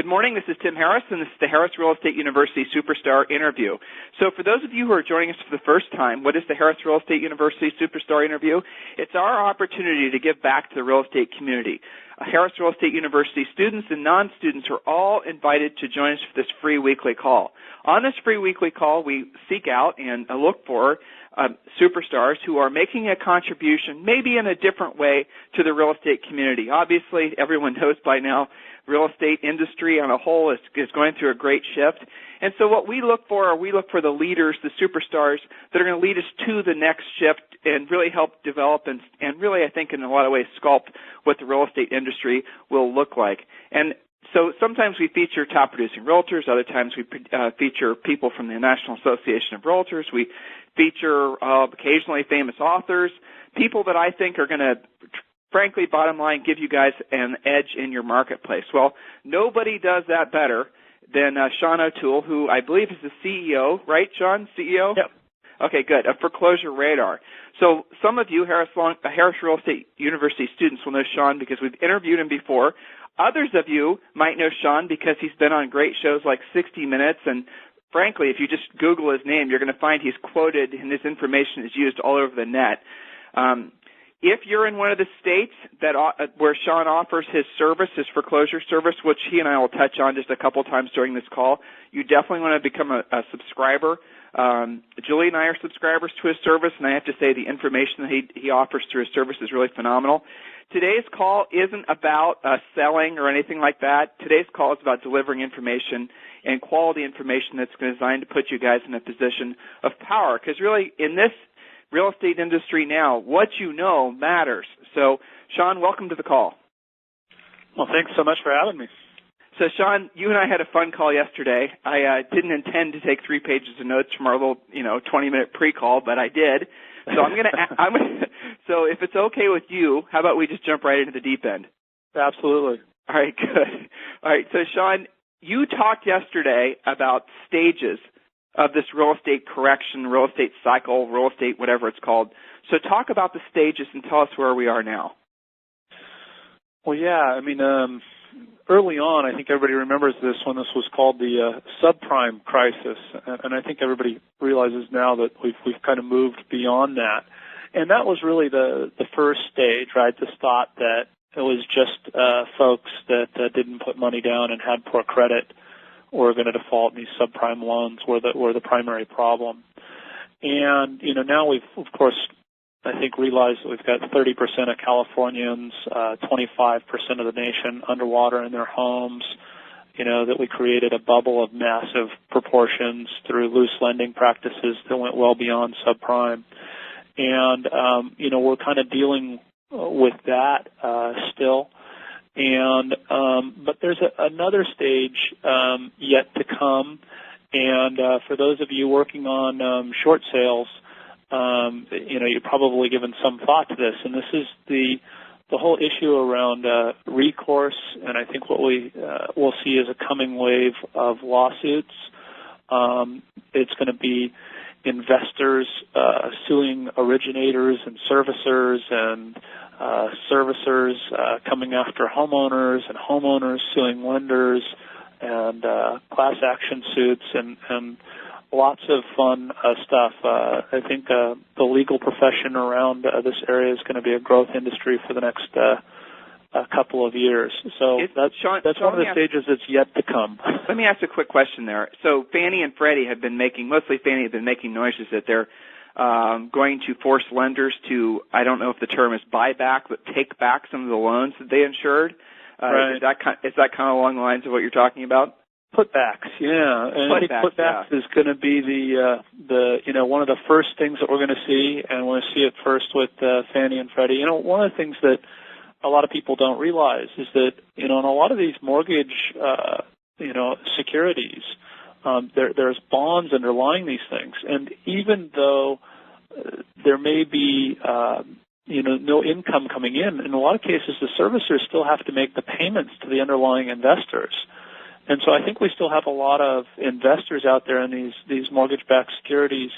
Good morning. This is Tim Harris, and this is the Harris Real Estate University Superstar Interview. So for those of you who are joining us for the first time, what is the Harris Real Estate University Superstar Interview? It's our opportunity to give back to the real estate community. Harris Real Estate University students and non-students are all invited to join us for this free weekly call. On this free weekly call, we seek out and look for superstars who are making a contribution, maybe in a different way, to the real estate community. Obviously, everyone knows by now, real estate industry on a whole is going through a great shift. And so what we look for the leaders, the superstars that are going to lead us to the next shift and really help develop and really, I think, in a lot of ways, sculpt what the real estate industry will look like. And so sometimes we feature top-producing realtors. Other times we feature people from the National Association of Realtors. We feature occasionally famous authors, people that I think are going to, frankly, bottom line, give you guys an edge in your marketplace. Well, nobody does that better than Sean OToole, who I believe is the CEO, right, Sean? CEO? Yep. Okay, good. A Foreclosure Radar. So some of you Harris Real Estate University students will know Sean because we've interviewed him before. Others of you might know Sean because he's been on great shows like 60 Minutes, and frankly, if you just Google his name, you're going to find he's quoted and his information is used all over the net. If you're in one of the states that where Sean offers his service, his foreclosure service, which he and I will touch on just a couple times during this call, you definitely want to become a subscriber. Julie and I are subscribers to his service, and I have to say the information that he offers through his service is really phenomenal. Today's call isn't about selling or anything like that. Today's call is about delivering information and quality information that's designed to put you guys in a position of power, because really in this real estate industry now, what you know matters. So, Sean, welcome to the call. Well, thanks so much for having me. So, Sean, you and I had a fun call yesterday. I didn't intend to take 3 pages of notes from our little, 20-minute pre-call, but I did. So So, if it's okay with you, how about we just jump right into the deep end? Absolutely. All right, good. All right, so Sean, you talked yesterday about stages of this real estate correction, real estate cycle, real estate, whatever it's called. So talk about the stages and tell us where we are now. Well, yeah, early on, I think everybody remembers this when this was called the subprime crisis, and I think everybody realizes now that we've kind of moved beyond that. And that was really the first stage, right? This thought that it was just folks that didn't put money down and had poor credit or going to default in these subprime loans were the primary problem. And, now we've, of course, I think realized that we've got 30% of Californians, 25% of the nation underwater in their homes, that we created a bubble of massive proportions through loose lending practices that went well beyond subprime. And, we're kind of dealing with that still. And but there's another stage yet to come. And for those of you working on short sales, you're probably given some thought to this. And this is the whole issue around recourse. And I think what we'll see is a coming wave of lawsuits. It's going to be investors suing originators and servicers, and servicers coming after homeowners, and homeowners suing lenders, and class action suits, and lots of fun stuff. I think the legal profession around this area is going to be a growth industry for the next couple of years. So that's one of the stages that's yet to come. Let me ask a quick question there. So Fannie and Freddie have been mostly Fannie have been making noises that they're going to force lenders to, I don't know if the term is buy back, but take back some of the loans that they insured. Right. Is that kind of along the lines of what you're talking about? Putbacks, yeah. And I think putbacks is going to be the one of the first things that we're going to see, and we're going to see it first with Fannie and Freddie. One of the things that a lot of people don't realize is that, in a lot of these mortgage, securities, there's bonds underlying these things. And even though there may be, no income coming in a lot of cases, the servicers still have to make the payments to the underlying investors. And so I think we still have a lot of investors out there in these mortgage-backed securities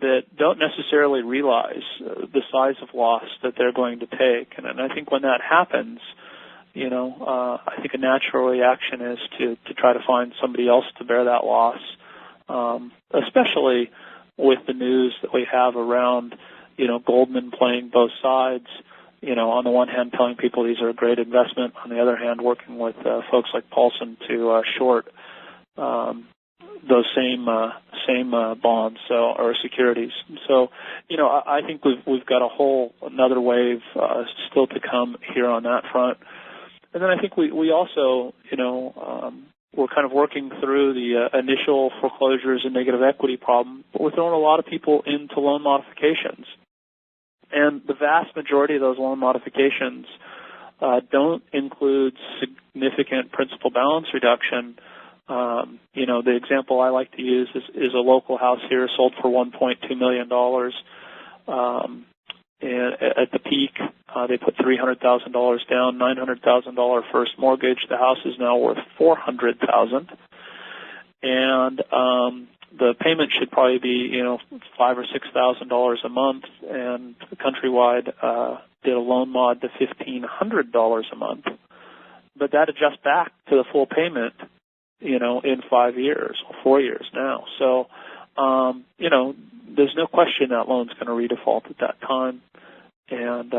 that don't necessarily realize the size of loss that they're going to take. And I think when that happens, I think a natural reaction is to try to find somebody else to bear that loss, especially with the news that we have around, Goldman playing both sides, on the one hand telling people these are a great investment, on the other hand working with folks like Paulson to short those same bonds or securities. So, I think we've got another wave still to come here on that front. And then I think we also, we're kind of working through the initial foreclosures and negative equity problem, but we're throwing a lot of people into loan modifications. And the vast majority of those loan modifications don't include significant principal balance reduction. The example I like to use is a local house here sold for $1.2 million. And at the peak, they put $300,000 down, $900,000 first mortgage. The house is now worth $400,000, and the payment should probably be $5,000 or $6,000 a month. And Countrywide did a loan mod to $1,500 a month, but that adjusts back to the full payment, in 5 years or 4 years now. So, there's no question that loan's going to redefault at that time. And,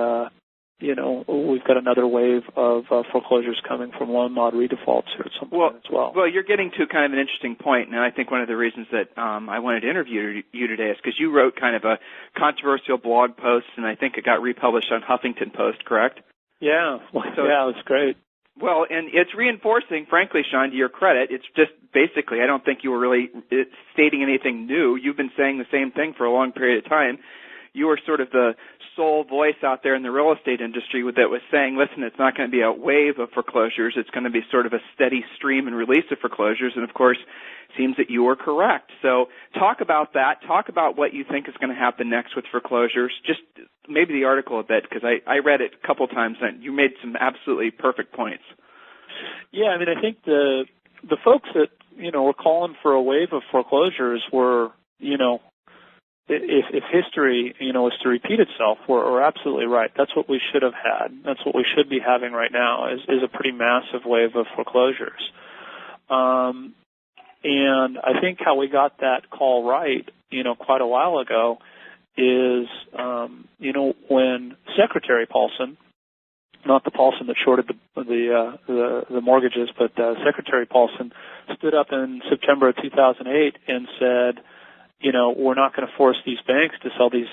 we've got another wave of foreclosures coming from loan mod redefaults here at some point as well. Well, you're getting to kind of an interesting point, and I think one of the reasons that I wanted to interview you today is because you wrote kind of a controversial blog post, and I think it got republished on Huffington Post, correct? Yeah. Yeah, it's great. Well, and it's reinforcing, frankly, Sean, to your credit. It's just basically, I don't think you were really stating anything new. You've been saying the same thing for a long period of time. You are sort of the sole voice out there in the real estate industry that was saying, listen, it's not going to be a wave of foreclosures. It's going to be sort of a steady stream and release of foreclosures. And, of course, it seems that you were correct. So talk about that. Talk about what you think is going to happen next with foreclosures. Just maybe the article a bit, because I read it a couple times, and you made some absolutely perfect points. Yeah, I mean, I think the folks that, were calling for a wave of foreclosures were, if history, was to repeat itself, we're absolutely right. That's what we should have had. That's what we should be having right now is a pretty massive wave of foreclosures. And I think how we got that call right, quite a while ago is, when Secretary Paulson, not the Paulson that shorted the mortgages, but Secretary Paulson stood up in September of 2008 and said, we're not going to force these banks to sell these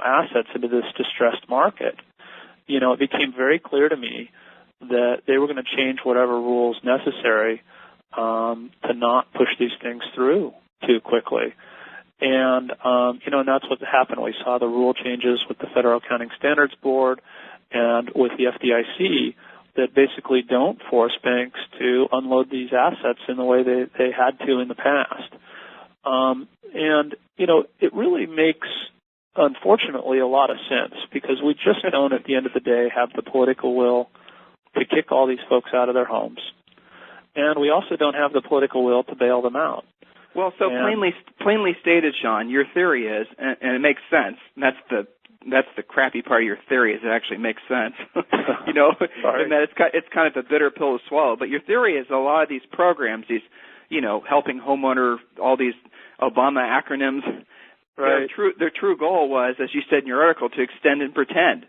assets into this distressed market. It became very clear to me that they were going to change whatever rules necessary to not push these things through too quickly. And, and that's what happened. We saw the rule changes with the Federal Accounting Standards Board and with the FDIC that basically don't force banks to unload these assets in the way they had to in the past. It really makes, unfortunately, a lot of sense because we just don't, at the end of the day, have the political will to kick all these folks out of their homes. And we also don't have the political will to bail them out. Well, so plainly stated, Sean, your theory is, and it makes sense, and that's the crappy part of your theory is it actually makes sense, and that it's kind of a bitter pill to swallow. But your theory is a lot of these programs, these, helping homeowner, all these Obama acronyms, right. Their true goal was, as you said in your article, to extend and pretend.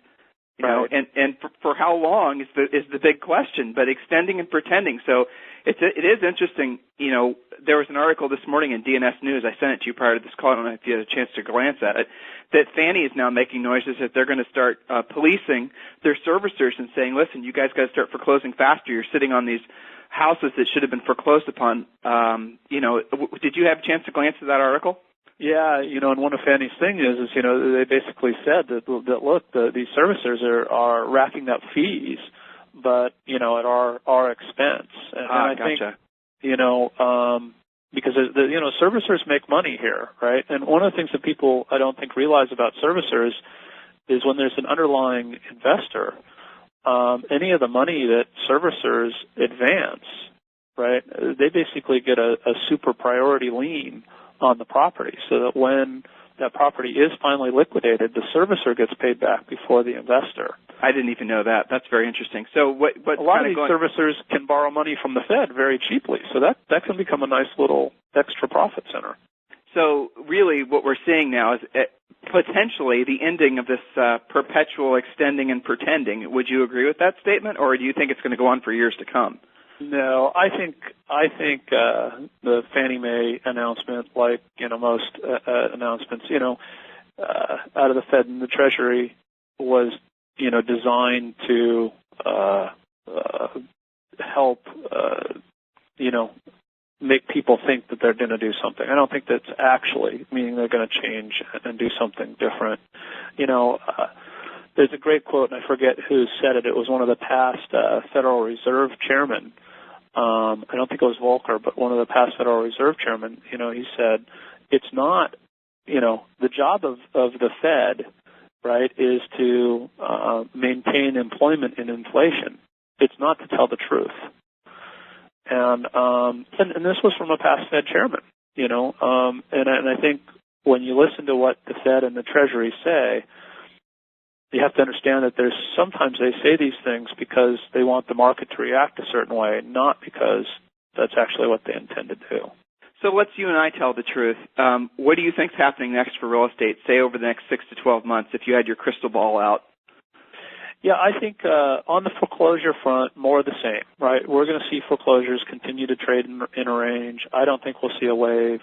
Right. And for how long is the big question, but extending and pretending. So it is interesting. There was an article this morning in DNS News. I sent it to you prior to this call. I don't know if you had a chance to glance at it. That Fannie is now making noises that they're going to start policing their servicers and saying, "Listen, you guys got to start foreclosing faster. You're sitting on these houses that should have been foreclosed upon." Did you have a chance to glance at that article? Yeah, and one of Fannie's things is they basically said that look, these servicers are racking up fees, but at our expense. And I gotcha. think because servicers make money here, right? And one of the things that people I don't think realize about servicers is when there's an underlying investor, any of the money that servicers advance, right? They basically get a super priority lien on the property, so that when that property is finally liquidated, the servicer gets paid back before the investor. I didn't even know that. That's very interesting. So a lot of these servicers can borrow money from the Fed very cheaply, so that can become a nice little extra profit center. So really what we're seeing now is potentially the ending of this perpetual extending and pretending. Would you agree with that statement, or do you think it's going to go on for years to come? No, I think the Fannie Mae announcement, like most announcements, out of the Fed and the Treasury, was designed to help make people think that they're going to do something. I don't think that's actually meaning they're going to change and do something different. There's a great quote, and I forget who said it. It was one of the past Federal Reserve chairmen. I don't think it was Volcker, but one of the past Federal Reserve chairmen. He said, "It's not, the job of the Fed, right, is to maintain employment and inflation. It's not to tell the truth." And this was from a past Fed chairman, and I think when you listen to what the Fed and the Treasury say, you have to understand that there's sometimes they say these things because they want the market to react a certain way, not because that's actually what they intend to do. So let's you and I tell the truth. What do you think is happening next for real estate, say over the next 6 to 12 months, if you had your crystal ball out? Yeah, I think on the foreclosure front, more of the same, right? We're going to see foreclosures continue to trade in a range. I don't think we'll see a wave.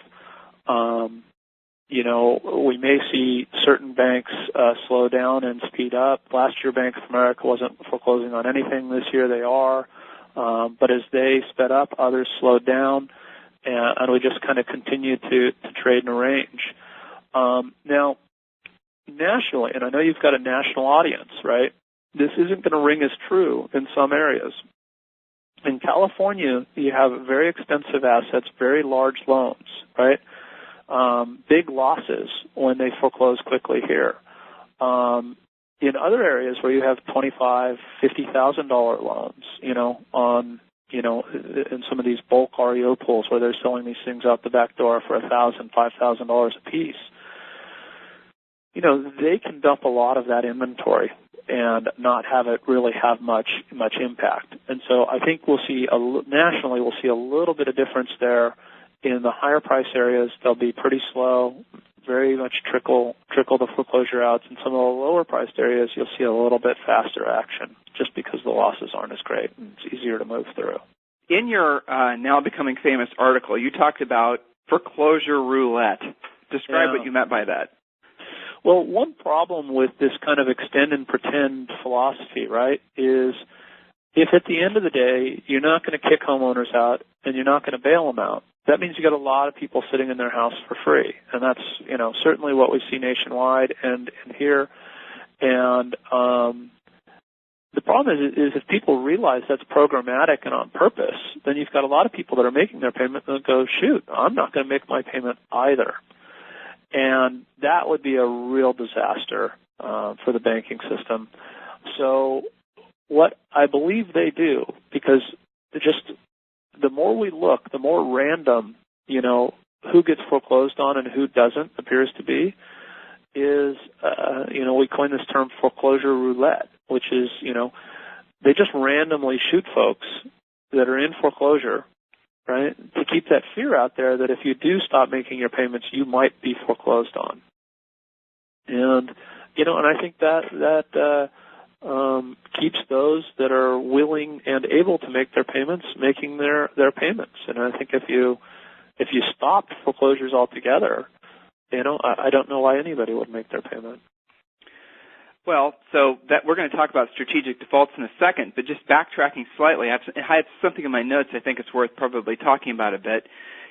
We may see certain banks slow down and speed up. Last year, Bank of America wasn't foreclosing on anything. This year they are. But as they sped up, others slowed down, and we just kind of continue to trade in a range. Now, nationally, and I know you've got a national audience, right? This isn't going to ring as true in some areas. In California, you have very expensive assets, very large loans, right? Big losses when they foreclose quickly here. In other areas where you have $25,000, $50,000 loans, on in some of these bulk REO pools where they're selling these things out the back door for $1,000, $5,000 a piece, they can dump a lot of that inventory and not have it really have much impact. And so I think nationally we'll see a little bit of difference there. In the higher price areas, they'll be pretty slow, very much trickle the foreclosure outs. In some of the lower priced areas, you'll see a little bit faster action just because the losses aren't as great and it's easier to move through. In your now becoming famous article, you talked about foreclosure roulette. Describe what you meant by that. Well, one problem with this kind of extend and pretend philosophy, right, is if at the end of the day you're not going to kick homeowners out and you're not going to bail them out, that means you got a lot of people sitting in their house for free, and that's certainly what we see nationwide and here. And the problem is if people realize that's programmatic and on purpose, then you've got a lot of people that are making their payment and go, shoot, I'm not going to make my payment either. And that would be a real disaster for the banking system. So what I believe they do, because the more we look, the more random, who gets foreclosed on and who doesn't appears to be, is, we coined this term foreclosure roulette, which is, they just randomly shoot folks that are in foreclosure, right, to keep that fear out there that if you do stop making your payments, you might be foreclosed on. And, and I think that keeps those that are willing and able to make their payments making their payments. And I think if you stopped foreclosures altogether, I don't know why anybody would make their payment. Well, so that we're going to talk about strategic defaults in a second, but just backtracking slightly, I had something in my notes I think it's worth probably talking about a bit.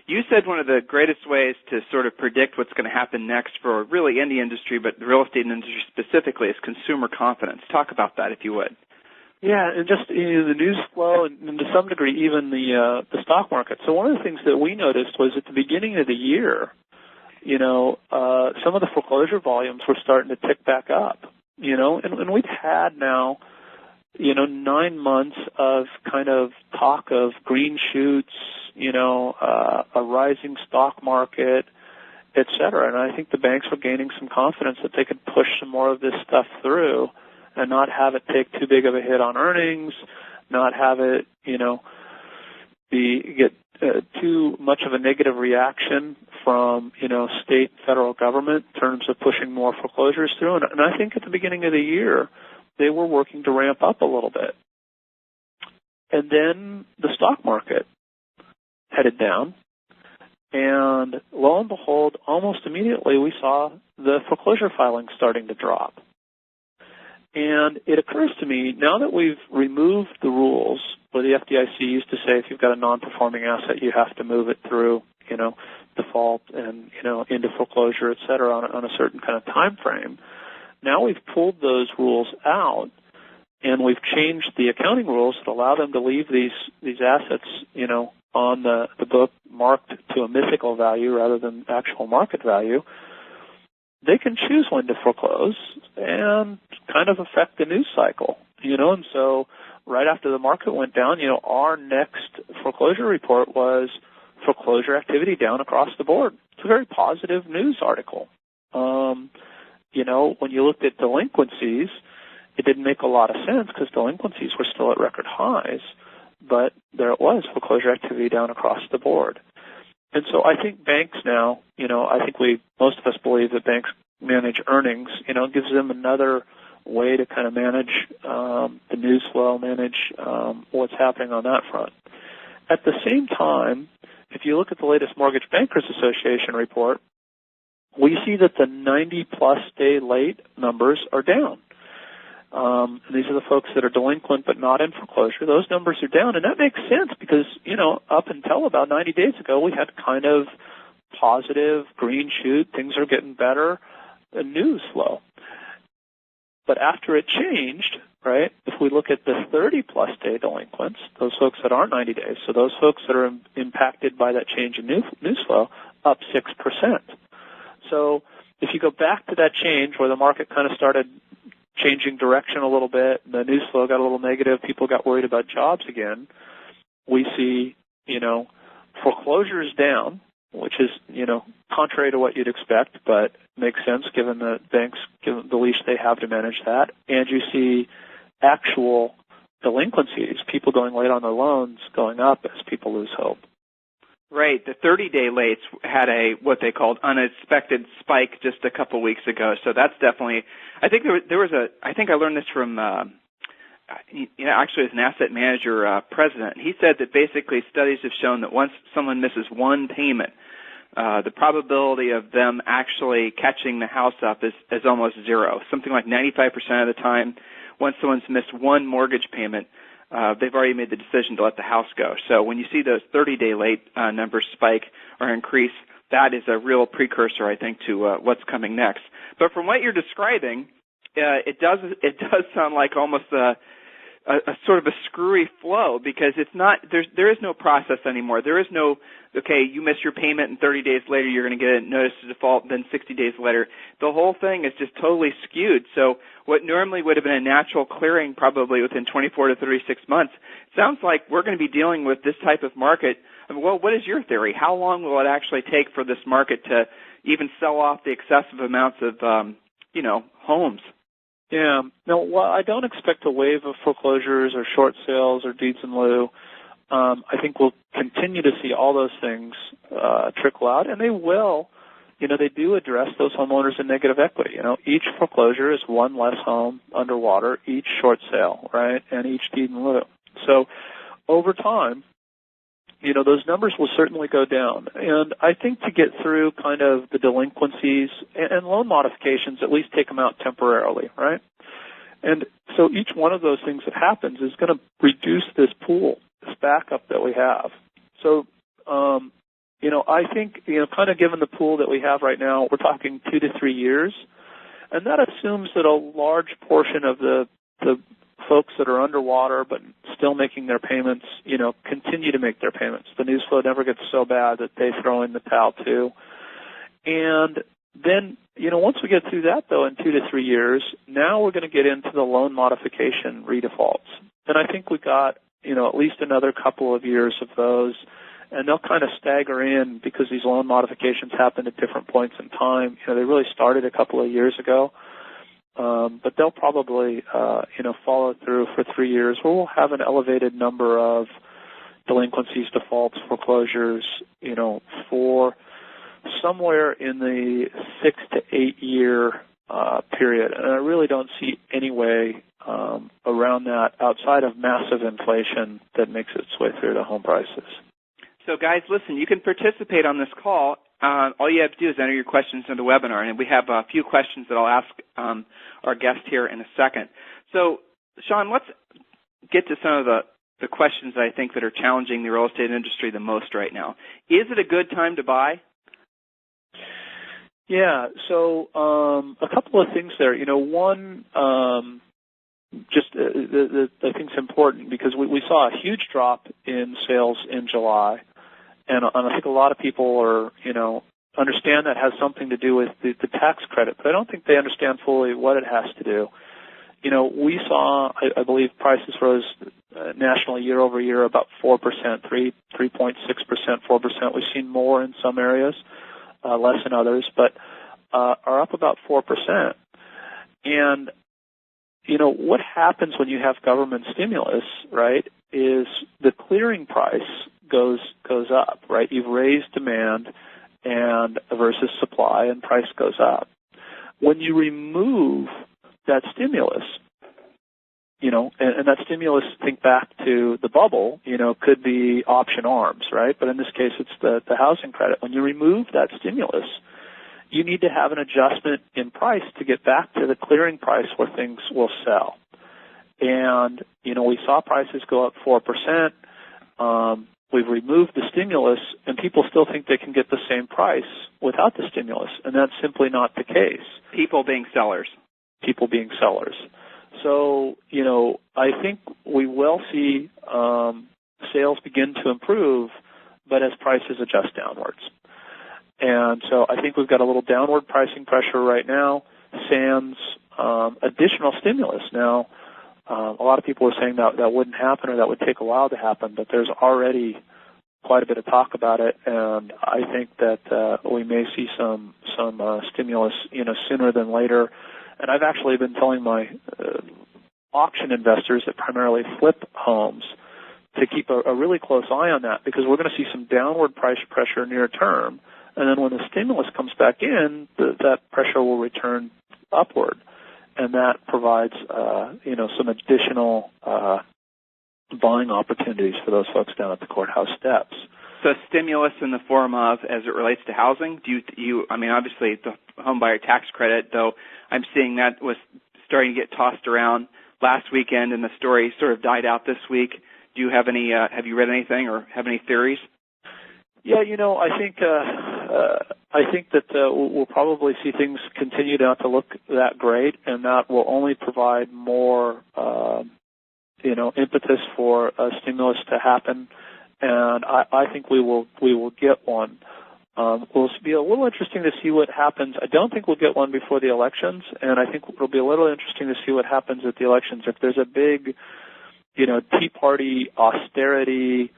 You said one of the greatest ways to sort of predict what's going to happen next for really any industry, but the real estate industry specifically, is consumer confidence. Talk about that, if you would. Yeah, and just the news flow and to some degree even the stock market. So one of the things that we noticed was at the beginning of the year, some of the foreclosure volumes were starting to tick back up, and we've had now, 9 months of kind of talk of green shoots, a rising stock market, et cetera. And I think the banks were gaining some confidence that they could push some more of this stuff through and not have it take too big of a hit on earnings, not have it, get too much of a negative reaction from, state and federal government in terms of pushing more foreclosures through. And I think at the beginning of the year, they were working to ramp up a little bit. And then the stock market headed down. And lo and behold, almost immediately we saw the foreclosure filings starting to drop. And it occurs to me, now that we've removed the rules where the FDIC used to say if you've got a non-performing asset, you have to move it through, default and, into foreclosure, et cetera, on a certain kind of time frame. Now we've pulled those rules out, and we've changed the accounting rules that allow them to leave these assets, on the book marked to a mythical value rather than actual market value. They can choose when to foreclose and kind of affect the news cycle, and so right after the market went down, our next foreclosure report was foreclosure activity down across the board. It's a very positive news article. When you looked at delinquencies, it didn't make a lot of sense because delinquencies were still at record highs, but there it was, foreclosure activity down across the board. And so I think banks now, I think most of us believe that banks manage earnings, gives them another way to kind of manage the news flow, manage what's happening on that front. At the same time, if you look at the latest Mortgage Bankers Association report, we see that the 90-plus day late numbers are down. These are the folks that are delinquent but not in foreclosure. Those numbers are down, and that makes sense because, up until about 90 days ago, we had kind of positive green shoot, things are getting better, news flow. But after it changed, right, if we look at the 30-plus day delinquents, those folks that aren't 90 days, so those folks that are impacted by that change in news flow, up 6%. So if you go back to that change where the market kind of started changing direction a little bit, the news flow got a little negative, people got worried about jobs again, we see, foreclosures down, which is, contrary to what you'd expect, but makes sense given the banks, given the leash they have to manage that. And you see actual delinquencies, people going late on their loans, going up as people lose hope. Right. The 30-day lates had what they called unexpected spike just a couple weeks ago. So that's definitely, I think I think I learned this from, actually as an asset manager president. He said that basically studies have shown that once someone misses one payment, the probability of them actually catching the house up is almost zero. Something like 95% of the time, once someone's missed one mortgage payment, they've already made the decision to let the house go. So when you see those 30-day late numbers spike or increase, that is a real precursor, I think, to what's coming next. But from what you're describing, it does sound like almost a sort of a screwy flow because it's not there is no process anymore. There is no, okay, you miss your payment and 30 days later you're going to get a notice of default, then 60 days later. The whole thing is just totally skewed. So what normally would have been a natural clearing probably within 24 to 36 months, sounds like we're going to be dealing with this type of market. I mean, well, what is your theory? How long will it actually take for this market to even sell off the excessive amounts of, homes? Yeah. No, well, I don't expect a wave of foreclosures or short sales or deeds in lieu. I think we'll continue to see all those things trickle out, and they will. They do address those homeowners in negative equity. Each foreclosure is one less home underwater, each short sale, right, and each deed in lieu. So over time, those numbers will certainly go down. And I think to get through kind of the delinquencies and loan modifications, at least take them out temporarily, right? And so each one of those things that happens is going to reduce this pool, this backup that we have. So, I think, kind of given the pool that we have right now, we're talking 2 to 3 years. And that assumes that a large portion of the folks that are underwater but still making their payments, continue to make their payments. The news flow never gets so bad that they throw in the towel too. And then, once we get through that, though, in 2 to 3 years, now we're going to get into the loan modification redefaults. And I think we got, at least another couple of years of those. and they'll kind of stagger in because these loan modifications happen at different points in time. They really started a couple of years ago, but they'll probably follow through for 3 years, where we'll have an elevated number of delinquencies, defaults, foreclosures, for somewhere in the 6 to 8 year period. And I really don't see any way around that outside of massive inflation that makes its way through to home prices. So guys, listen, you can participate on this call. All you have to do is enter your questions into the webinar, and we have a few questions that I'll ask our guest here in a second. So, Sean, let's get to some of the questions that I think that are challenging the real estate industry the most right now. Is it a good time to buy? Yeah, so a couple of things there. One, just I think it's important because we saw a huge drop in sales in July, and I think a lot of people are, understand that has something to do with the tax credit, but I don't think they understand fully what it has to do. We saw, I believe, prices rose nationally year over year about 4%, 3.6%, 4%. We've seen more in some areas, less in others, but are up about 4%. And, what happens when you have government stimulus, right, is the clearing price goes up, right? You've raised demand and versus supply, and price goes up. When you remove that stimulus, and that stimulus, think back to the bubble, could be option arms, right? But in this case, it's the housing credit. When you remove that stimulus, you need to have an adjustment in price to get back to the clearing price where things will sell. And, we saw prices go up 4%. We've removed the stimulus, and people still think they can get the same price without the stimulus, and that's simply not the case. People being sellers. People being sellers. So, I think we will see sales begin to improve, but as prices adjust downwards. And so I think we've got a little downward pricing pressure right now, sans additional stimulus. Now, a lot of people are saying that wouldn't happen or that would take a while to happen, but there's already quite a bit of talk about it, and I think that we may see some stimulus, sooner than later. And I've actually been telling my auction investors that primarily flip homes to keep a really close eye on that, because we're going to see some downward price pressure near term, and then when the stimulus comes back in, that pressure will return upward, and that provides some additional buying opportunities for those folks down at the courthouse steps. So stimulus in the form of, as it relates to housing, obviously the home buyer tax credit, though I'm seeing that was starting to get tossed around last weekend, and the story sort of died out this week. Do you have any? Have you read anything or have any theories? Yeah, I think that we'll probably see things continue not to look that great, and that will only provide more, impetus for a stimulus to happen. And I think we will get one. It'll be a little interesting to see what happens. I don't think we'll get one before the elections, and I think it'll be a little interesting to see what happens at the elections. If there's a big, Tea Party austerity,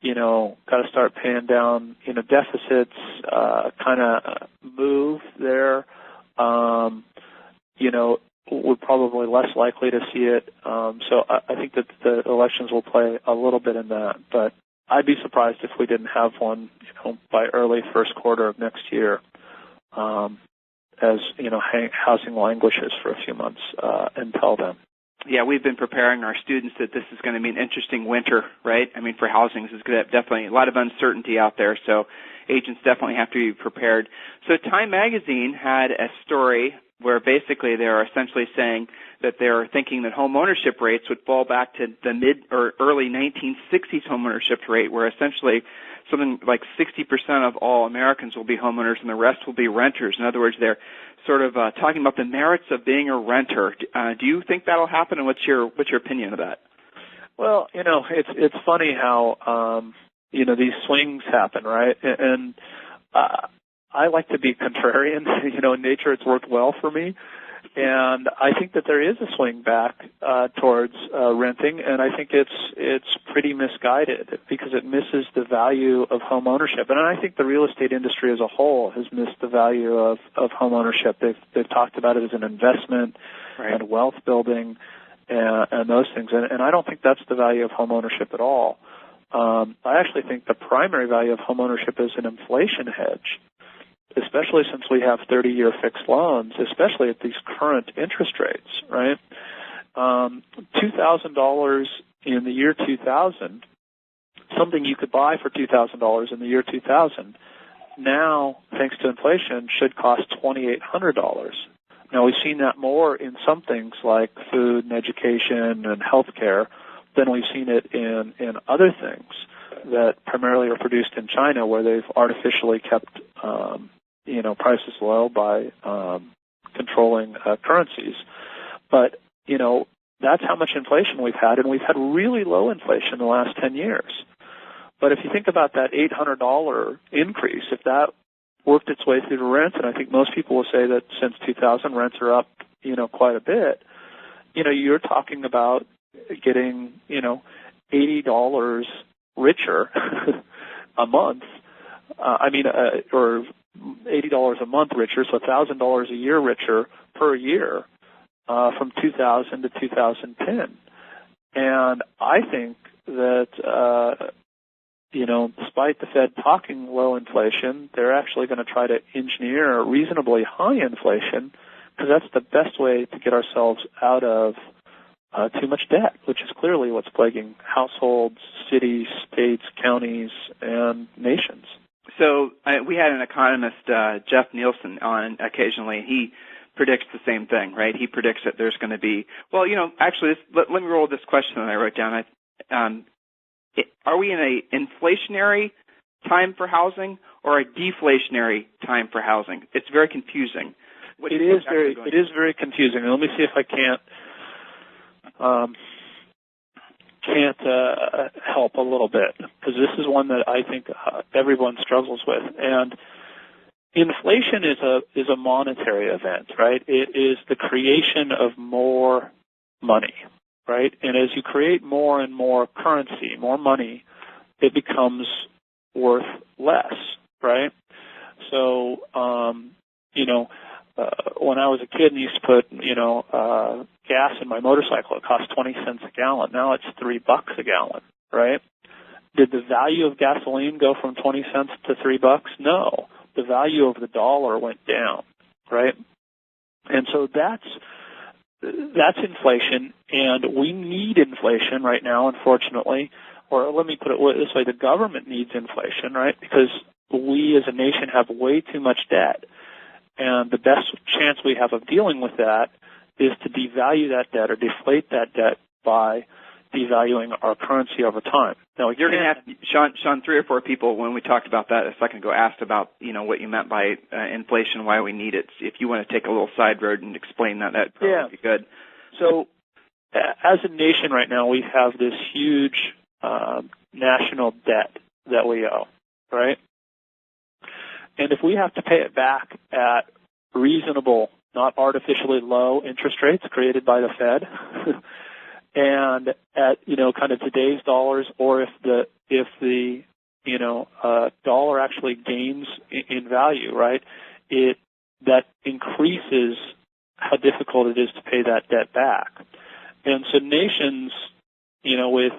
got to start paying down, deficits, kind of move there, we're probably less likely to see it. So I think that the elections will play a little bit in that, but I'd be surprised if we didn't have one, by early first quarter of next year, as, housing languishes for a few months until then. Yeah, we've been preparing our students that this is going to be an interesting winter, right? For housing, this is going to have definitely a lot of uncertainty out there, so agents definitely have to be prepared. So Time Magazine had a story where basically they're essentially saying that they're thinking that home ownership rates would fall back to the mid or early 1960s home ownership rate, where essentially something like 60% of all Americans will be homeowners and the rest will be renters. In other words, they're sort of talking about the merits of being a renter. Do you think that'll happen, and what's your opinion of that? Well, it's funny how these swings happen, right? And I like to be contrarian. In nature, it's worked well for me. And I think that there is a swing back towards renting, and I think it's pretty misguided because it misses the value of home ownership. And I think the real estate industry as a whole has missed the value of home ownership. They've talked about it as an investment and wealth building and those things, and I don't think that's the value of home ownership at all. I actually think the primary value of home ownership is an inflation hedge, especially since we have 30-year fixed loans, especially at these current interest rates, right? $2,000 in the year 2000, something you could buy for $2,000 in the year 2000, now, thanks to inflation, should cost $2,800. Now, we've seen that more in some things like food and education and healthcare than we've seen it in other things that primarily are produced in China, where they've artificially kept prices low by controlling currencies. But, that's how much inflation we've had, and we've had really low inflation in the last 10 years. But if you think about that $800 increase, if that worked its way through the rent, and I think most people will say that since 2000 rents are up, quite a bit, you're talking about getting, $80 richer a month. Or $80 a month richer, so $1,000 a year richer per year from 2000 to 2010. And I think that, despite the Fed talking low inflation, they're actually going to try to engineer reasonably high inflation because that's the best way to get ourselves out of too much debt, which is clearly what's plaguing households, cities, states, counties, and nations. So we had an economist, Jeff Nielsen, on occasionally. He predicts the same thing, right? He predicts that there's going to be, actually, let me roll this question that I wrote down. Are we in an inflationary time for housing or a deflationary time for housing? It's very confusing. It is very confusing. Let me see if I can't help a little bit, because this is one that I think everyone struggles with. And inflation is a monetary event, right? It is the creation of more money, right? And as you create more and more currency, more money, it becomes worth less, right? So, when I was a kid and used to put, gas in my motorcycle, it cost 20 cents a gallon. Now it's $3 a gallon, right? Did the value of gasoline go from 20 cents to $3? No. The value of the dollar went down, right? And so that's inflation, and we need inflation right now, unfortunately. Or let me put it this way, the government needs inflation, right? Because we as a nation have way too much debt. And the best chance we have of dealing with that is to devalue that debt or deflate that debt by devaluing our currency over time. Now, you're going to have, Sean, 3 or 4 people, when we talked about that a second ago, asked about, what you meant by inflation, why we need it. If you want to take a little side road and explain that, that'd probably be good. So, as a nation right now, we have this huge national debt that we owe, right? And if we have to pay it back at reasonable, not artificially low interest rates created by the Fed, and at kind of today's dollars, or if the dollar actually gains in value, right? That increases how difficult it is to pay that debt back. And so nations, with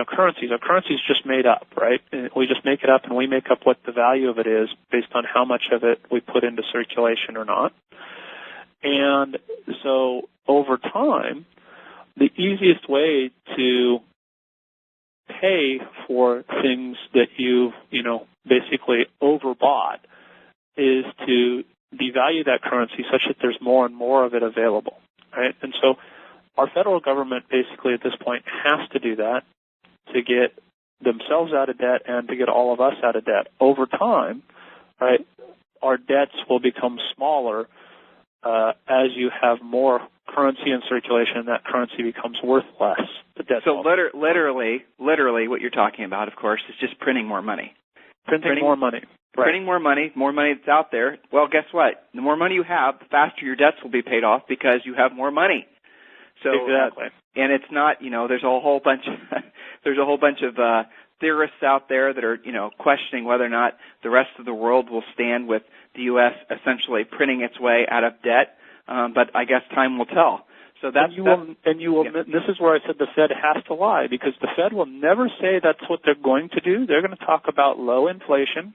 currencies, our currency is just made up, right? And we just make it up, and we make up what the value of it is based on how much of it we put into circulation or not. And so over time, the easiest way to pay for things that you've, basically overbought is to devalue that currency such that there's more and more of it available, right? And so our federal government basically at this point has to do that to get themselves out of debt and to get all of us out of debt. Over time, right, our debts will become smaller as you have more currency in circulation, and that currency becomes worth less. So literally, what you're talking about, of course, is just printing more money. Printing more money. Right. Printing more money that's out there. Well, guess what? The more money you have, the faster your debts will be paid off because you have more money. So, exactly. And it's not, there's a whole bunch of theorists out there that are, questioning whether or not the rest of the world will stand with the U.S. essentially printing its way out of debt. But I guess time will tell. So this is where I said the Fed has to lie, because the Fed will never say that's what they're going to do. They're going to talk about low inflation.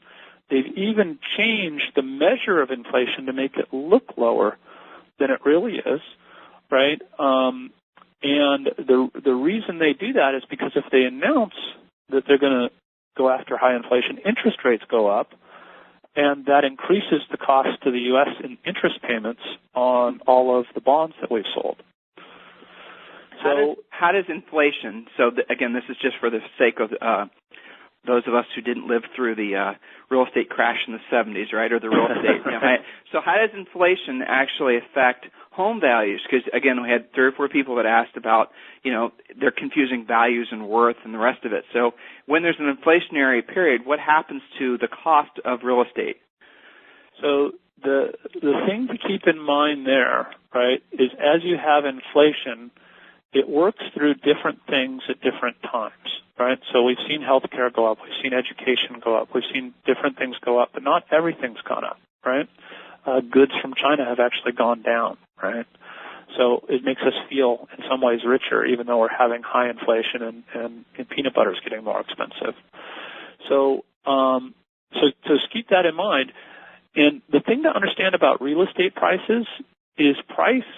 They've even changed the measure of inflation to make it look lower than it really is, right? And the reason they do that is because if they announce that they're going to go after high inflation, interest rates go up, and that increases the cost to the U.S. in interest payments on all of the bonds that we've sold. So how does inflation, again, this is just for the sake of those of us who didn't live through the real estate crash in the 70s, right, or the real estate. So how does inflation actually affect home values? Because, again, we had 3 or 4 people that asked about, they're confusing values and worth and the rest of it. So when there's an inflationary period, what happens to the cost of real estate? So the thing to keep in mind there, right, is as you have inflation, it works through different things at different times, right? So we've seen healthcare go up, we've seen education go up, we've seen different things go up, but not everything's gone up, right? Goods from China have actually gone down, right? So it makes us feel in some ways richer, even though we're having high inflation and peanut butter is getting more expensive. So just keep that in mind. And the thing to understand about real estate prices is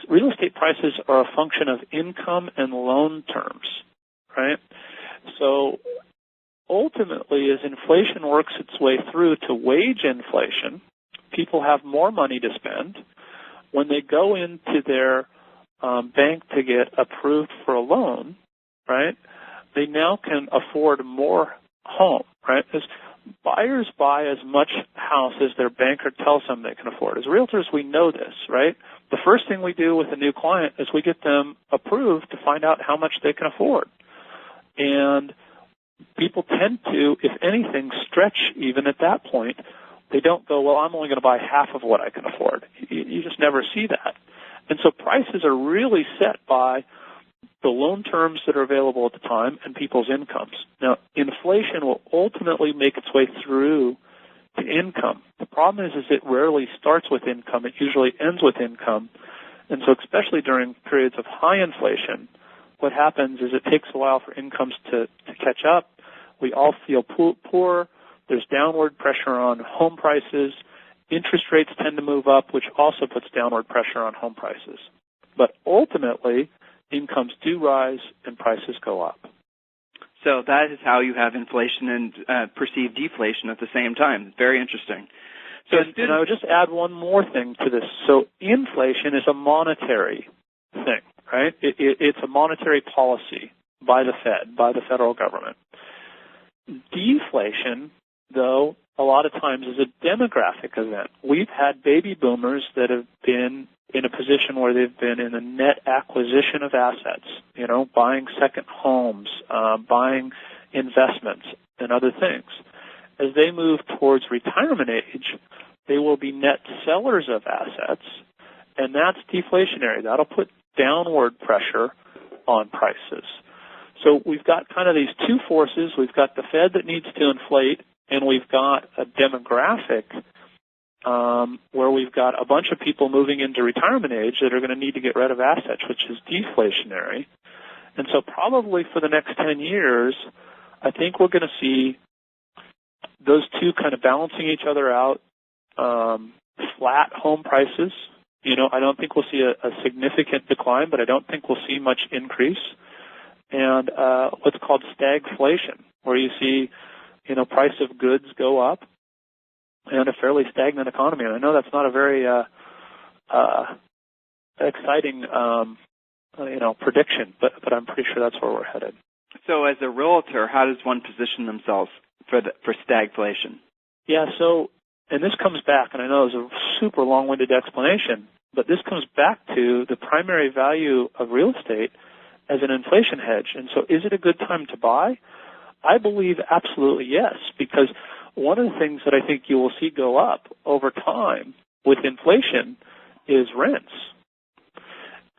real estate prices are a function of income and loan terms, right? So ultimately, as inflation works its way through to wage inflation, people have more money to spend. When they go into their bank to get approved for a loan, right, they now can afford more home, right? As buyers buy as much house as their banker tells them they can afford. As realtors, we know this, right? The first thing we do with a new client is we get them approved to find out how much they can afford. And people tend to, if anything, stretch even at that point. They don't go, well, I'm only going to buy half of what I can afford. You just never see that. And so prices are really set by the loan terms that are available at the time and people's incomes. Now, inflation will ultimately make its way through to income. The problem is it rarely starts with income. It usually ends with income. And so especially during periods of high inflation, what happens is it takes a while for incomes to catch up. We all feel poor. There's downward pressure on home prices. Interest rates tend to move up, which also puts downward pressure on home prices. But ultimately, incomes do rise and prices go up. So that is how you have inflation and perceived deflation at the same time. Very interesting. So, and I would just add one more thing to this. So inflation is a monetary thing, right? It's a monetary policy by the Fed, by the federal government. Deflation, though, a lot of times is a demographic event. We've had baby boomers that have been in a position where they've been in a net acquisition of assets, buying second homes, buying investments and other things. As they move towards retirement age, they will be net sellers of assets, and that's deflationary. That'll put downward pressure on prices. So we've got kind of these two forces. We've got the Fed that needs to inflate, and we've got a demographic where we've got a bunch of people moving into retirement age that are going to need to get rid of assets, which is deflationary. And so probably for the next 10 years, I think we're going to see those two kind of balancing each other out, flat home prices. I don't think we'll see a significant decline, but I don't think we'll see much increase. And what's called stagflation, where you see, price of goods go up and a fairly stagnant economy. And I know that's not a very exciting, prediction, but I'm pretty sure that's where we're headed. So as a realtor, how does one position themselves for stagflation? Yeah, and this comes back, and I know it's a super long-winded explanation, but this comes back to the primary value of real estate as an inflation hedge. And so is it a good time to buy? I believe absolutely yes, because one of the things that I think you will see go up over time with inflation is rents.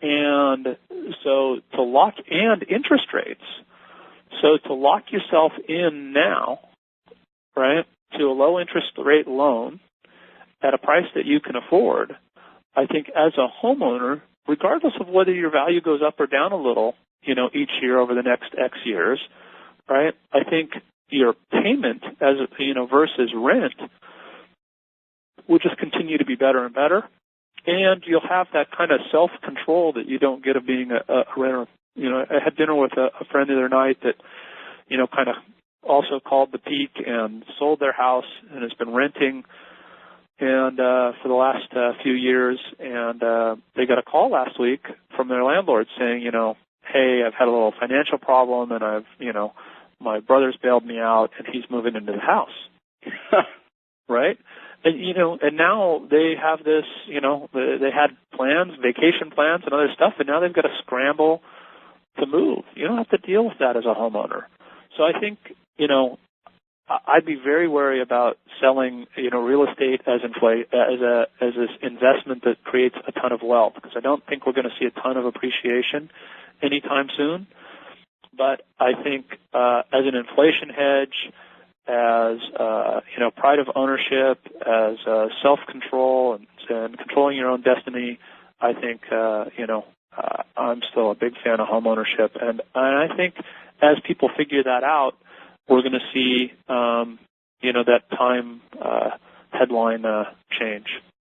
And so and interest rates. So to lock yourself in now, right, to a low interest rate loan at a price that you can afford, I think as a homeowner, regardless of whether your value goes up or down a little, each year over the next X years, right, I think your payment versus rent will just continue to be better and better. And you'll have that kind of self-control that you don't get of being a renter. I had dinner with a friend the other night that, kind of also called the peak and sold their house and has been renting and for the last few years. And they got a call last week from their landlord saying, hey, I've had a little financial problem and my brother's bailed me out and he's moving into the house. Right? And, and now they have this, they had plans, vacation plans and other stuff, and now they've got to scramble to move. You don't have to deal with that as a homeowner. So I think, I'd be very wary about selling, real estate as this investment that creates a ton of wealth, because I don't think we're going to see a ton of appreciation anytime soon. But I think as an inflation hedge, as pride of ownership, as self-control and controlling your own destiny, I think I'm still a big fan of home ownership, and I think as people figure that out, we're going to see that time headline change.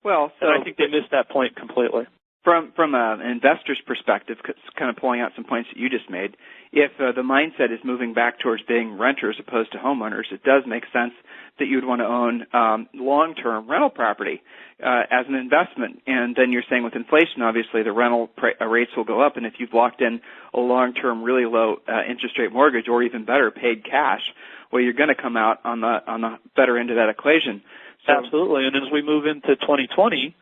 Well, so and I think they missed that point completely. From an investor's perspective, kind of pulling out some points that you just made, if the mindset is moving back towards being renters opposed to homeowners, it does make sense that you would want to own long-term rental property as an investment. And then you're saying with inflation, obviously, the rental rates will go up. And if you've locked in a long-term, really low interest rate mortgage, or even better, paid cash, well, you're going to come out on the better end of that equation. So, absolutely. And as we move into 2020,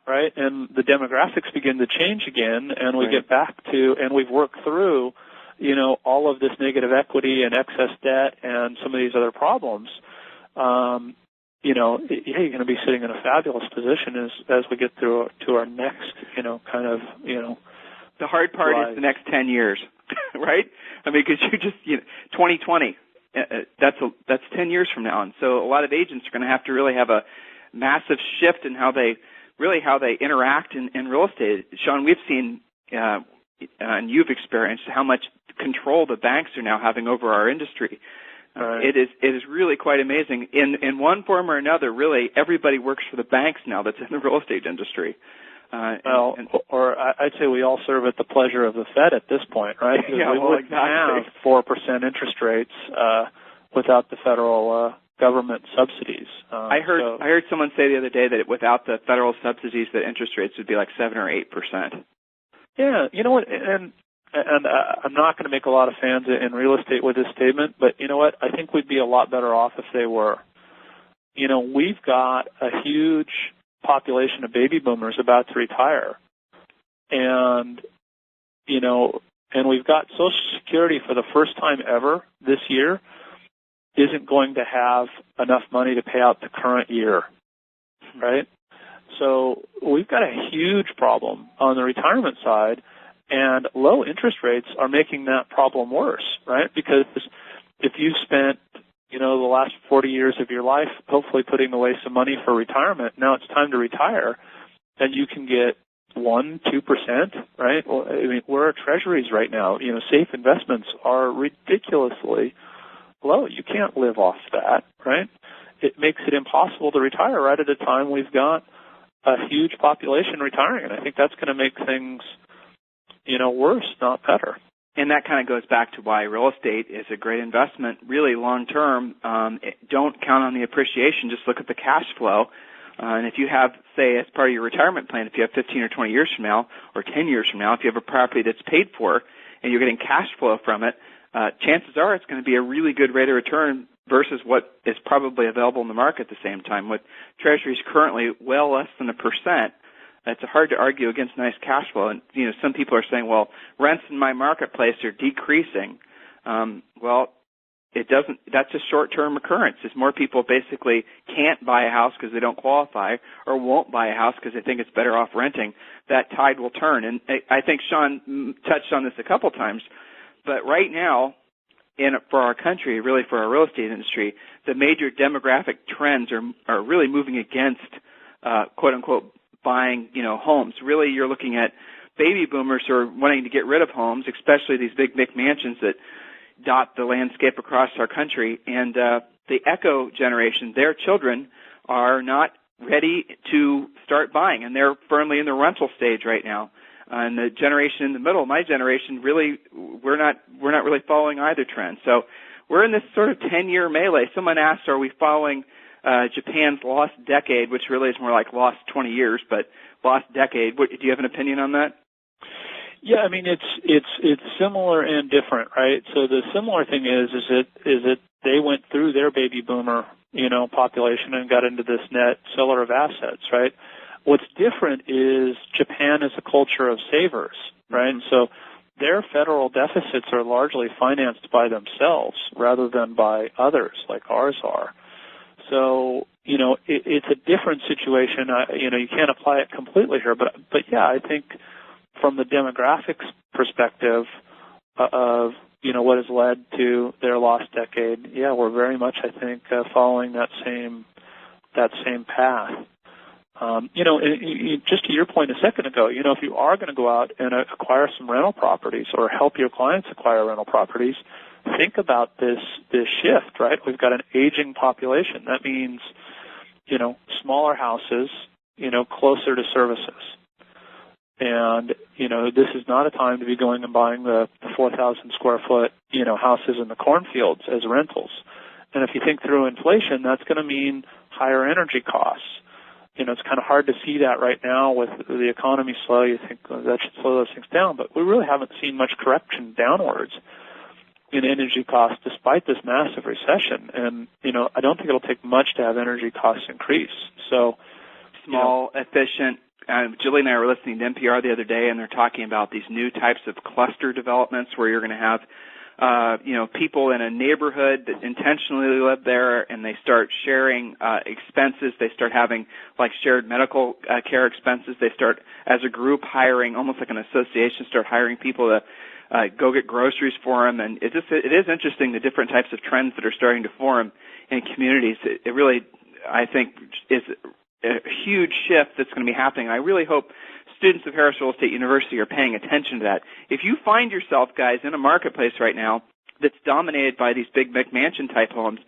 right, and the demographics begin to change again, and we get back to, and we've worked through, all of this negative equity and excess debt and some of these other problems, you're going to be sitting in a fabulous position as we get through to our next, The hard part is the next 10 years, right? I mean, because 2020, that's 10 years from now, and so a lot of agents are going to have to really have a massive shift in how they interact in real estate. Sean, we've seen, and you've experienced how much control the banks are now having over our industry. Right. It is really quite amazing. In one form or another, really, everybody works for the banks now that's in the real estate industry. Or I'd say we all serve at the pleasure of the Fed at this point, right? Yeah, we wouldn't have 4% interest rates without the federal government subsidies. I heard someone say the other day that without the federal subsidies, that interest rates would be like 7 or 8%. Yeah, you know what, and I'm not going to make a lot of fans in real estate with this statement, but you know what, I think we'd be a lot better off if they were. We've got a huge population of baby boomers about to retire, and we've got Social Security for the first time ever this year isn't going to have enough money to pay out the current year, right? So we've got a huge problem on the retirement side, and low interest rates are making that problem worse, right? Because if you've spent, the last 40 years of your life hopefully putting away some money for retirement, now it's time to retire, and you can get 1%, 2%, right? Well, I mean, where are treasuries right now? Safe investments are ridiculously low. You can't live off that, right? It makes it impossible to retire right at a time we've got a huge population retiring, and I think that's going to make things, worse, not better. And that kind of goes back to why real estate is a great investment, really long term. Don't count on the appreciation. Just look at the cash flow. And if you have, say, as part of your retirement plan, if you have 15 or 20 years from now, or 10 years from now, if you have a property that's paid for and you're getting cash flow from it, chances are it's going to be a really good rate of return versus what is probably available in the market at the same time. With treasuries currently well less than 1%, it's hard to argue against nice cash flow. And some people are saying, well, rents in my marketplace are decreasing. Well, it doesn't. That's a short-term occurrence. As more people basically can't buy a house because they don't qualify, or won't buy a house because they think it's better off renting, that tide will turn. And I think Sean touched on this a couple times, but right now, for our country, really for our real estate industry, the major demographic trends are really moving against quote unquote buying homes. Really, you're looking at baby boomers who are wanting to get rid of homes, especially these big McMansions that dot the landscape across our country. And the Echo generation, their children are not ready to start buying, and they're firmly in the rental stage right now. And the generation in the middle, my generation, really, we're not really following either trend. So we're in this sort of 10-year melee. Someone asked, are we following Japan's lost decade, which really is more like lost 20 years, but lost decade. Do you have an opinion on that? Yeah, I mean it's similar and different, right? So the similar thing is that they went through their baby boomer, population and got into this net seller of assets, right? What's different is Japan is a culture of savers, right? Mm-hmm. So their federal deficits are largely financed by themselves rather than by others like ours are. So, it's a different situation. You can't apply it completely here, but yeah, I think from the demographics perspective of, what has led to their lost decade, yeah, we're very much, I think, following that same path. Just to your point a second ago, if you are going to go out and acquire some rental properties or help your clients acquire rental properties, think about this shift, right? We've got an aging population. That means, smaller houses, closer to services. And, this is not a time to be going and buying the 4,000 square foot, houses in the cornfields as rentals. And if you think through inflation, that's going to mean higher energy costs. It's kind of hard to see that right now with the economy slow. You think that should slow those things down, but we really haven't seen much correction downwards in energy costs despite this massive recession. And, I don't think it'll take much to have energy costs increase. So, small, efficient. Julie and I were listening to NPR the other day, and they're talking about these new types of cluster developments where you're going to have people in a neighborhood that intentionally live there, and they start sharing expenses. They start having like shared medical care expenses. They start, as a group, hiring, almost like an association, start hiring people to go get groceries for them. And it is interesting, the different types of trends that are starting to form in communities. It really, I think, is a huge shift that's going to be happening. I really hope students of Harris Real Estate University are paying attention to that. If you find yourself, guys, in a marketplace right now that's dominated by these big McMansion-type homes,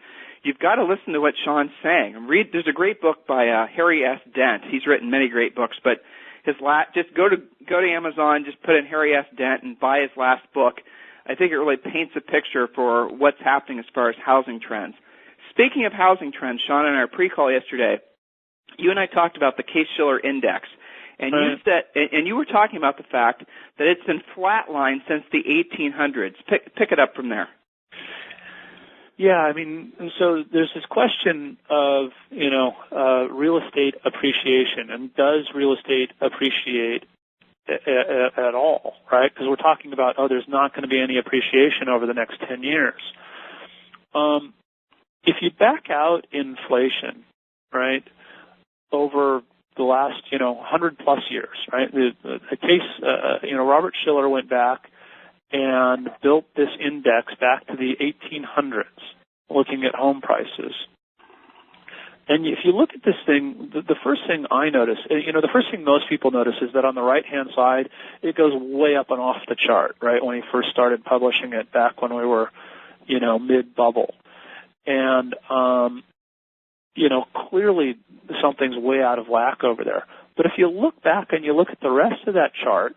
you've got to listen to what Sean's saying. There's a great book by Harry S. Dent. He's written many great books, but just go to Amazon, just put in Harry S. Dent and buy his last book. I think it really paints a picture for what's happening as far as housing trends. Speaking of housing trends, Sean, in our pre-call yesterday, you and I talked about the Case-Shiller Index. And you said, and you were talking about the fact that it's been flatlined since the 1800s. Pick it up from there. Yeah, I mean, so there's this question of, real estate appreciation, and does real estate appreciate at all, right? Because we're talking about, there's not going to be any appreciation over the next 10 years. If you back out inflation, right, over the last, 100 plus years, right? The case, Robert Shiller went back and built this index back to the 1800s, looking at home prices. And if you look at this thing, the first thing I notice, the first thing most people notice is that on the right-hand side, it goes way up and off the chart, right? When he first started publishing it back when we were, mid-bubble. And, clearly something's way out of whack over there. But if you look back and you look at the rest of that chart,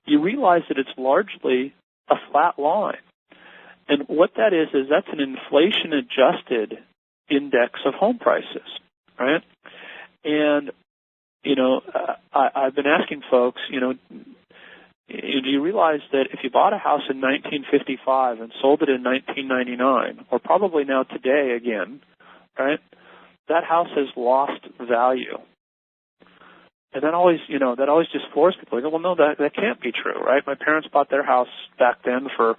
you realize that it's largely a flat line. And what that is that's an inflation-adjusted index of home prices, right? And, I've been asking folks, do you realize that if you bought a house in 1955 and sold it in 1999, or probably now today again, right, that house has lost value. And that always just floors people. They go, well, no, that can't be true, right? My parents bought their house back then for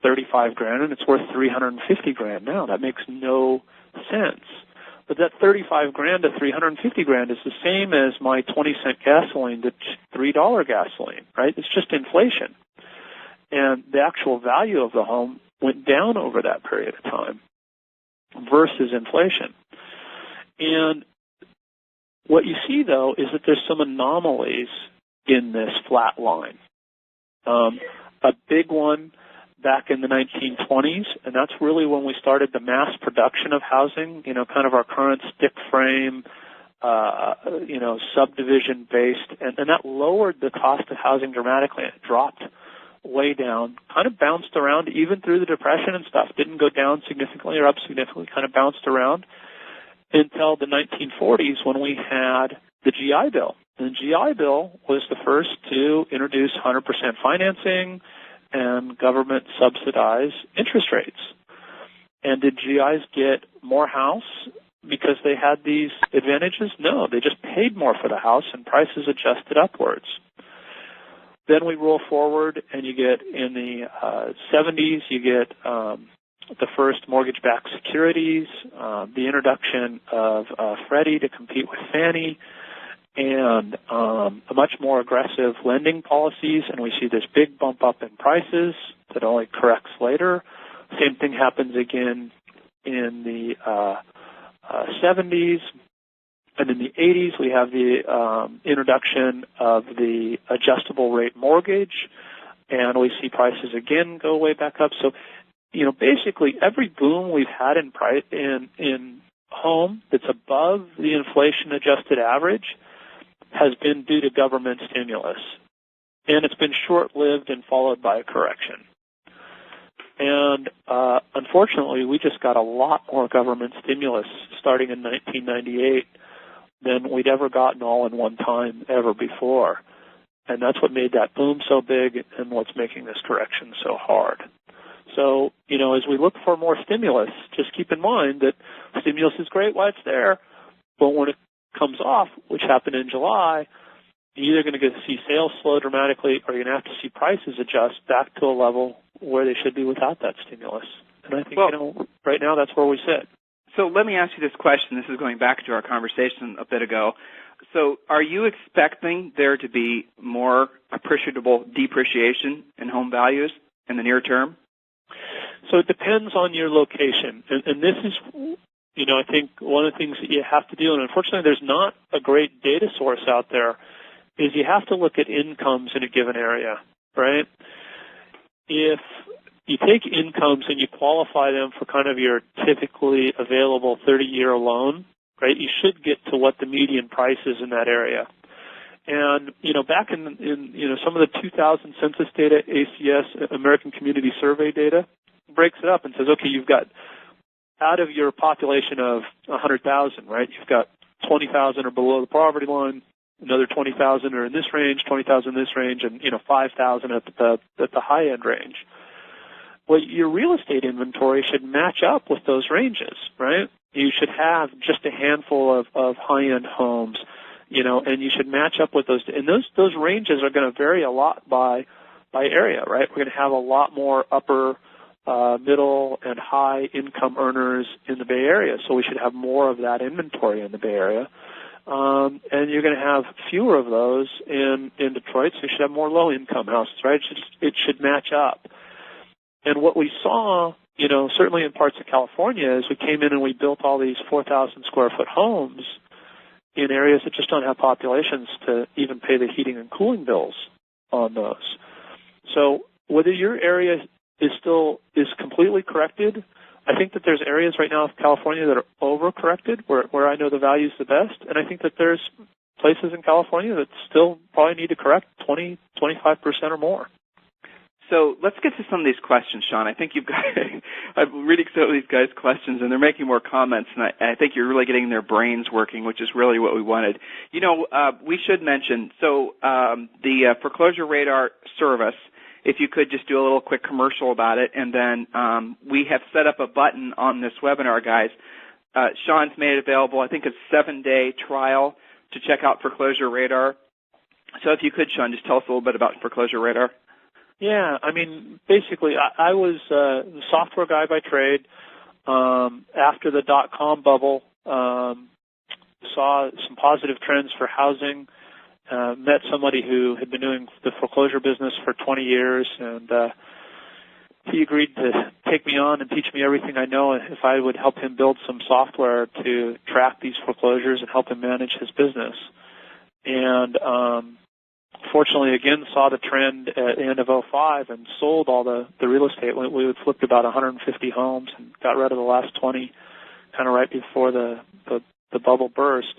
35 grand and it's worth 350 grand now. That makes no sense. But that 35 grand to 350 grand is the same as my 20-cent gasoline to $3 gasoline, right? It's just inflation. And the actual value of the home went down over that period of time versus inflation. And what you see, though, is that there's some anomalies in this flat line. A big one back in the 1920s, and that's really when we started the mass production of housing, kind of our current stick frame, subdivision-based, and that lowered the cost of housing dramatically. It dropped way down, kind of bounced around even through the Depression and stuff, didn't go down significantly or up significantly, kind of bounced around until the 1940s when we had the GI Bill. And the GI Bill was the first to introduce 100% financing and government subsidize interest rates. And did GIs get more house because they had these advantages? No, they just paid more for the house and prices adjusted upwards. Then we roll forward and you get in the 70s, you get the first mortgage-backed securities, the introduction of Freddie to compete with Fannie, and a much more aggressive lending policies, and we see this big bump up in prices that only corrects later. Same thing happens again in the 70s, and in the 80s we have the introduction of the adjustable rate mortgage, and we see prices again go way back up. So, basically every boom we've had in home that's above the inflation-adjusted average has been due to government stimulus. And it's been short-lived and followed by a correction. And unfortunately, we just got a lot more government stimulus starting in 1998 than we'd ever gotten all in one time ever before. And that's what made that boom so big and what's making this correction so hard. So, as we look for more stimulus, just keep in mind that stimulus is great while it's there, but when it comes off, which happened in July, you're either going to see sales slow dramatically or you're going to have to see prices adjust back to a level where they should be without that stimulus. And I think, right now that's where we sit. So let me ask you this question. This is going back to our conversation a bit ago. So are you expecting there to be more appreciable depreciation in home values in the near term? So it depends on your location. And this is, I think one of the things that you have to do, and unfortunately there's not a great data source out there, is you have to look at incomes in a given area, right? If you take incomes and you qualify them for kind of your typically available 30-year loan, right, you should get to what the median price is in that area. And, back in some of the 2000 census data, ACS, American Community Survey data, breaks it up and says, okay, you've got out of your population of 100,000, right, you've got 20,000 are below the poverty line, another 20,000 are in this range, 20,000 in this range, and, 5,000 at the high-end range. Well, your real estate inventory should match up with those ranges, right? You should have just a handful of high-end homes, and you should match up with those. And those ranges are going to vary a lot by area, right? We're going to have a lot more upper, middle, and high income earners in the Bay Area, so we should have more of that inventory in the Bay Area. And you're going to have fewer of those in Detroit, so you should have more low-income houses, right? It should match up. And what we saw, certainly in parts of California, is we came in and we built all these 4,000 square foot homes in areas that just don't have populations to even pay the heating and cooling bills on those. So whether your area is completely corrected, I think that there's areas right now of California that are overcorrected, where I know the value is the best, and I think that there's places in California that still probably need to correct 20, 25% or more. So let's get to some of these questions, Sean. I think I'm reading some of these guys' questions, and they're making more comments, and I think you're really getting their brains working, which is really what we wanted. We should mention, the Foreclosure Radar service, if you could just do a little quick commercial about it, and then we have set up a button on this webinar, guys. Sean's made it available. I think it's a 7-day trial to check out Foreclosure Radar. So if you could, Sean, just tell us a little bit about Foreclosure Radar. Yeah, I mean, basically, I was a software guy by trade. After the dot-com bubble, saw some positive trends for housing, met somebody who had been doing the foreclosure business for 20 years, and he agreed to take me on and teach me everything I know if I would help him build some software to track these foreclosures and help him manage his business. And fortunately, again, saw the trend at the end of '05 and sold all the real estate. We had flipped about 150 homes and got rid of the last 20 kind of right before the bubble burst.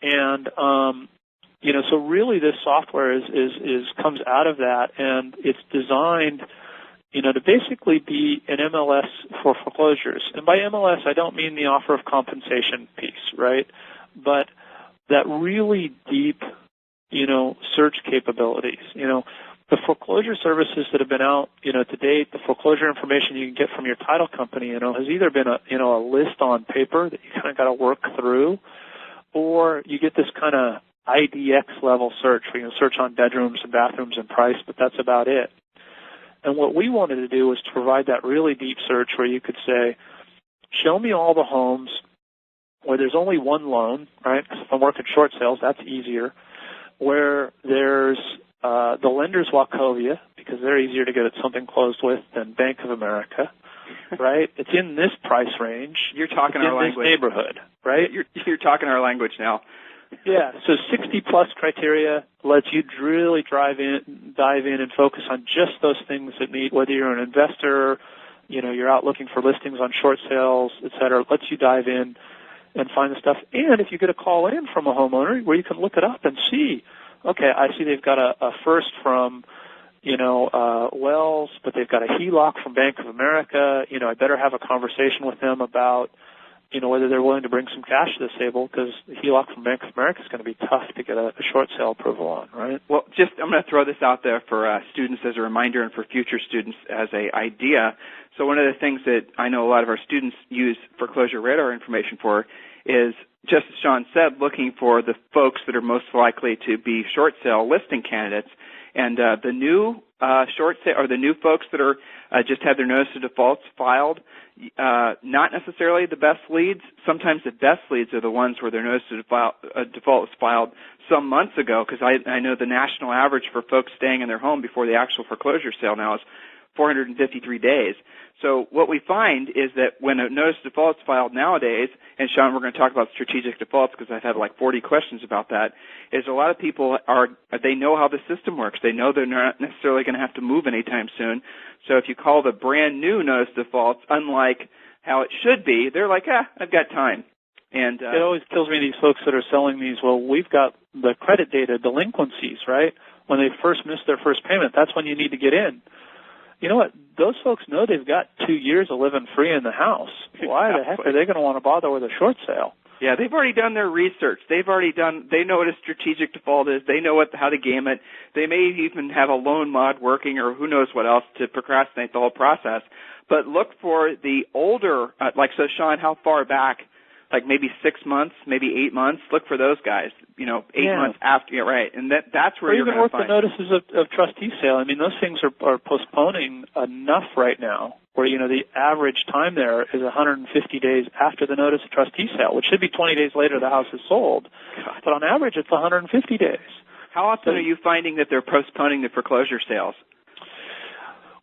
And so really this software comes out of that, and it's designed to basically be an MLS for foreclosures. And by MLS, I don't mean the offer of compensation piece, right? But that really deep, search capabilities. The foreclosure services that have been out, to date, the foreclosure information you can get from your title company, has either been a list on paper that you kind of got to work through, or you get this kind of IDX level search where you can search on bedrooms and bathrooms and price, but that's about it. And what we wanted to do was to provide that really deep search where you could say, show me all the homes where there's only one loan, right? Because if I'm working short sales, that's easier. Where there's the lender's Wachovia, because they're easier to get at something closed with than Bank of America, right? It's in this price range. You're talking our language. In this neighborhood, right? You're talking our language now. Yeah, so 60-plus criteria lets you really dive in and focus on just those things that meet, whether you're an investor, you're out looking for listings on short sales, et cetera. It lets you dive in and find the stuff. And if you get a call in from a homeowner where you can look it up and see, okay, I see they've got a first from, Wells, but they've got a HELOC from Bank of America. I better have a conversation with them about whether they're willing to bring some cash to the table, because the HELOC from Bank of America is going to be tough to get a short sale approval on, right? Well, I'm going to throw this out there for students as a reminder and for future students as an idea. So one of the things that I know a lot of our students use foreclosure radar information for is, just as Sean said, looking for the folks that are most likely to be short sale listing candidates. And the new short sale, or the new folks that are just had their notice of defaults filed, not necessarily the best leads. Sometimes the best leads are the ones where their notice of default was filed some months ago, because I know the national average for folks staying in their home before the actual foreclosure sale now is 453 days. So what we find is that when a notice of default is filed nowadays, and Sean, we're going to talk about strategic defaults because I've had like 40 questions about that, is a lot of people they know how the system works. They know they're not necessarily going to have to move anytime soon. So if you call the brand new notice of defaults, unlike how it should be, they're like, I've got time. And it always kills me, these folks that are selling these, well, we've got the credit data delinquencies, right? When they first miss their first payment, that's when you need to get in. You know what? Those folks know they've got 2 years of living free in the house. Why the heck are they going to want to bother with a short sale? Yeah, they've already done their research. They know what a strategic default is. They know how to game it. They may even have a loan mod working, or who knows what else, to procrastinate the whole process. But look for the older, so Sean, how far back? Like maybe 6 months, maybe 8 months. Look for those guys. 8 months after. Yeah, right. And that's where you're going to find. Or even work the notices of trustee sale. I mean, those things are postponing enough right now, where the average time there is 150 days after the notice of trustee sale, which should be 20 days later the house is sold. God. But on average, it's 150 days. How often are you finding that they're postponing the foreclosure sales?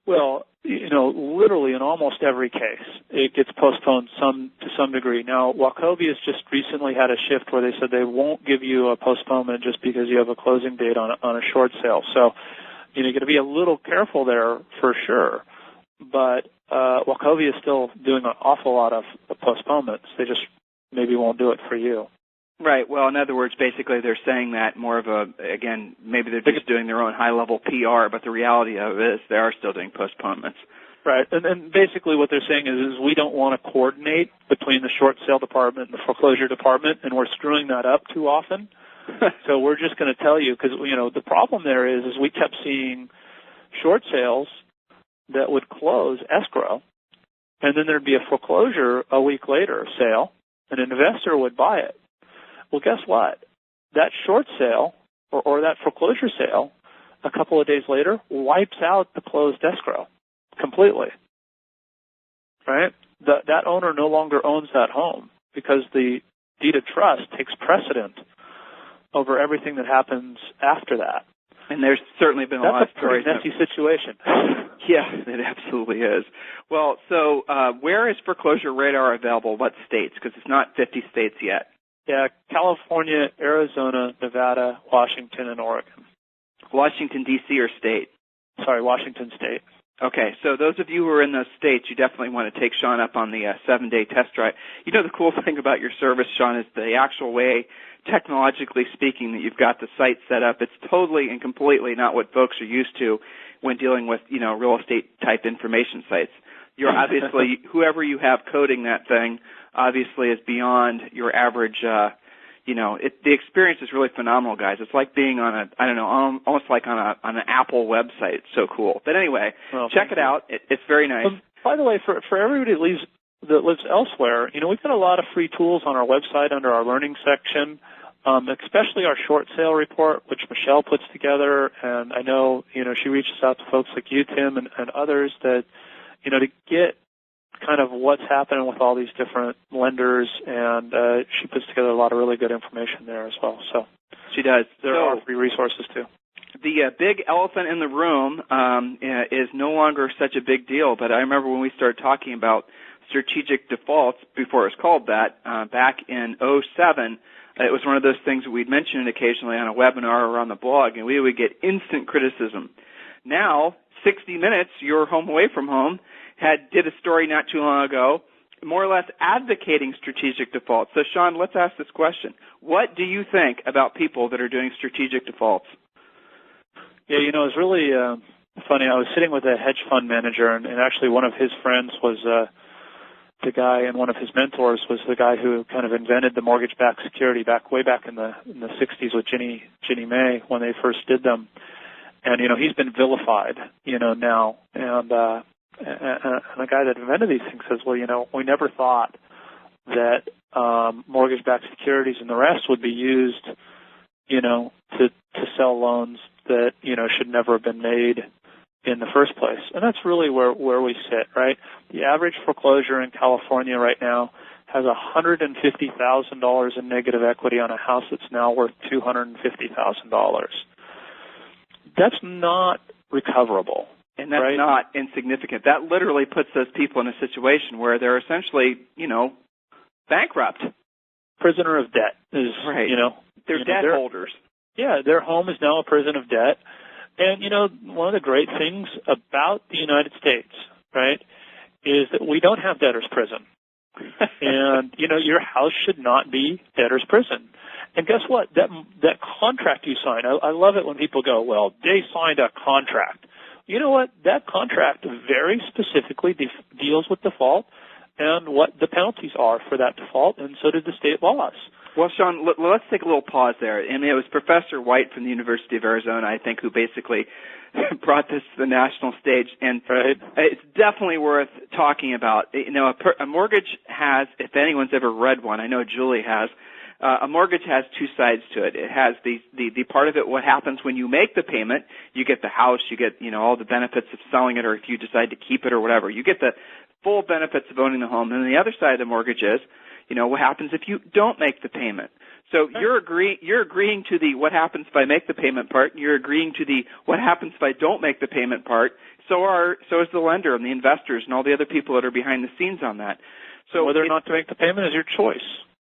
Well, literally in almost every case, it gets postponed to some degree. Now, Wachovia's just recently had a shift where they said they won't give you a postponement just because you have a closing date on a short sale. So, you're going to be a little careful there for sure. But Wachovia is still doing an awful lot of postponements. They just maybe won't do it for you. Right. Well, in other words, basically they're saying that more of maybe they're just doing their own high-level PR, but the reality of it is they are still doing postponements. Right. And basically what they're saying is we don't want to coordinate between the short sale department and the foreclosure department, and we're screwing that up too often. So we're just going to tell you, because, the problem there is we kept seeing short sales that would close escrow, and then there'd be a foreclosure a week later, sale, and an investor would buy it. Well, guess what? That short sale or that foreclosure sale a couple of days later, wipes out the closed escrow completely, right? That owner no longer owns that home because the deed of trust takes precedent over everything that happens after that. And there's certainly been a lot of stories. That's a pretty messy situation. Yeah, it absolutely is. Well, so where is Foreclosure Radar available? What states? Because it's not 50 states yet. Yeah, California, Arizona, Nevada, Washington, and Oregon. Washington, D.C. or state? Sorry, Washington State. Okay, so those of you who are in those states, you definitely want to take Sean up on the 7-day test drive. You know, the cool thing about your service, Sean, is the actual way, technologically speaking, that you've got the site set up. It's totally and completely not what folks are used to when dealing with, you know, real estate type information sites. You're obviously, whoever you have coding that thing, obviously is beyond your average, the experience is really phenomenal, guys. It's like being on almost like on an Apple website. It's so cool. But anyway, check it out. It's very nice. By the way, for everybody that lives elsewhere, you know, we've got a lot of free tools on our website under our learning section, especially our short sale report, which Michelle puts together. And I know, you know, she reaches out to folks like you, Tim, and others that, you know, to get kind of what's happening with all these different lenders, and she puts together a lot of really good information there as well. So she does. There are free resources too. The big elephant in the room is no longer such a big deal, but I remember when we started talking about strategic defaults, before it was called that, back in 2007, it was one of those things that we'd mention occasionally on a webinar or on the blog, and we would get instant criticism. Now, 60 Minutes, your home away from home, did a story not too long ago, more or less advocating strategic defaults. So, Sean, let's ask this question. What do you think about people that are doing strategic defaults? Yeah, you know, it's really funny. I was sitting with a hedge fund manager, and actually one of his friends was the guy, and one of his mentors was the guy who kind of invented the mortgage-backed security way back in the 60s with Ginnie Mae when they first did them. And, you know, he's been vilified, you know, now. And the guy that invented these things says, well, you know, we never thought that mortgage-backed securities and the rest would be used, you know, to sell loans that, you know, should never have been made in the first place. And that's really where we sit, right? The average foreclosure in California right now has $150,000 in negative equity on a house that's now worth $250,000. That's not recoverable. And that's not insignificant. That literally puts those people in a situation where they're essentially, you know, bankrupt. Prisoner of debt is, right. You know. They're debt holders. Yeah, their home is now a prison of debt. And, you know, one of the great things about the United States, right, is that we don't have debtor's prison. And, you know, your house should not be debtor's prison. And guess what? That contract you sign, I love it when people go, well, they signed a contract. You know what? That contract very specifically deals with default and what the penalties are for that default, and so did the state laws. Well, Sean, let's take a little pause there. I mean, it was Professor White from the University of Arizona, I think, who basically brought this to the national stage, and it's definitely worth talking about. You know, a mortgage has, if anyone's ever read one, I know Julie has, a mortgage has two sides to it. It has the part of it, what happens when you make the payment. You get the house, you get, you know, all the benefits of selling it, or if you decide to keep it or whatever. You get the full benefits of owning the home. And the other side of the mortgage is, you know, what happens if you don't make the payment. So you're agreeing to the what happens if I make the payment part, and you're agreeing to the what happens if I don't make the payment part. So is the lender and the investors and all the other people that are behind the scenes on that. So whether or not to make the payment is your choice.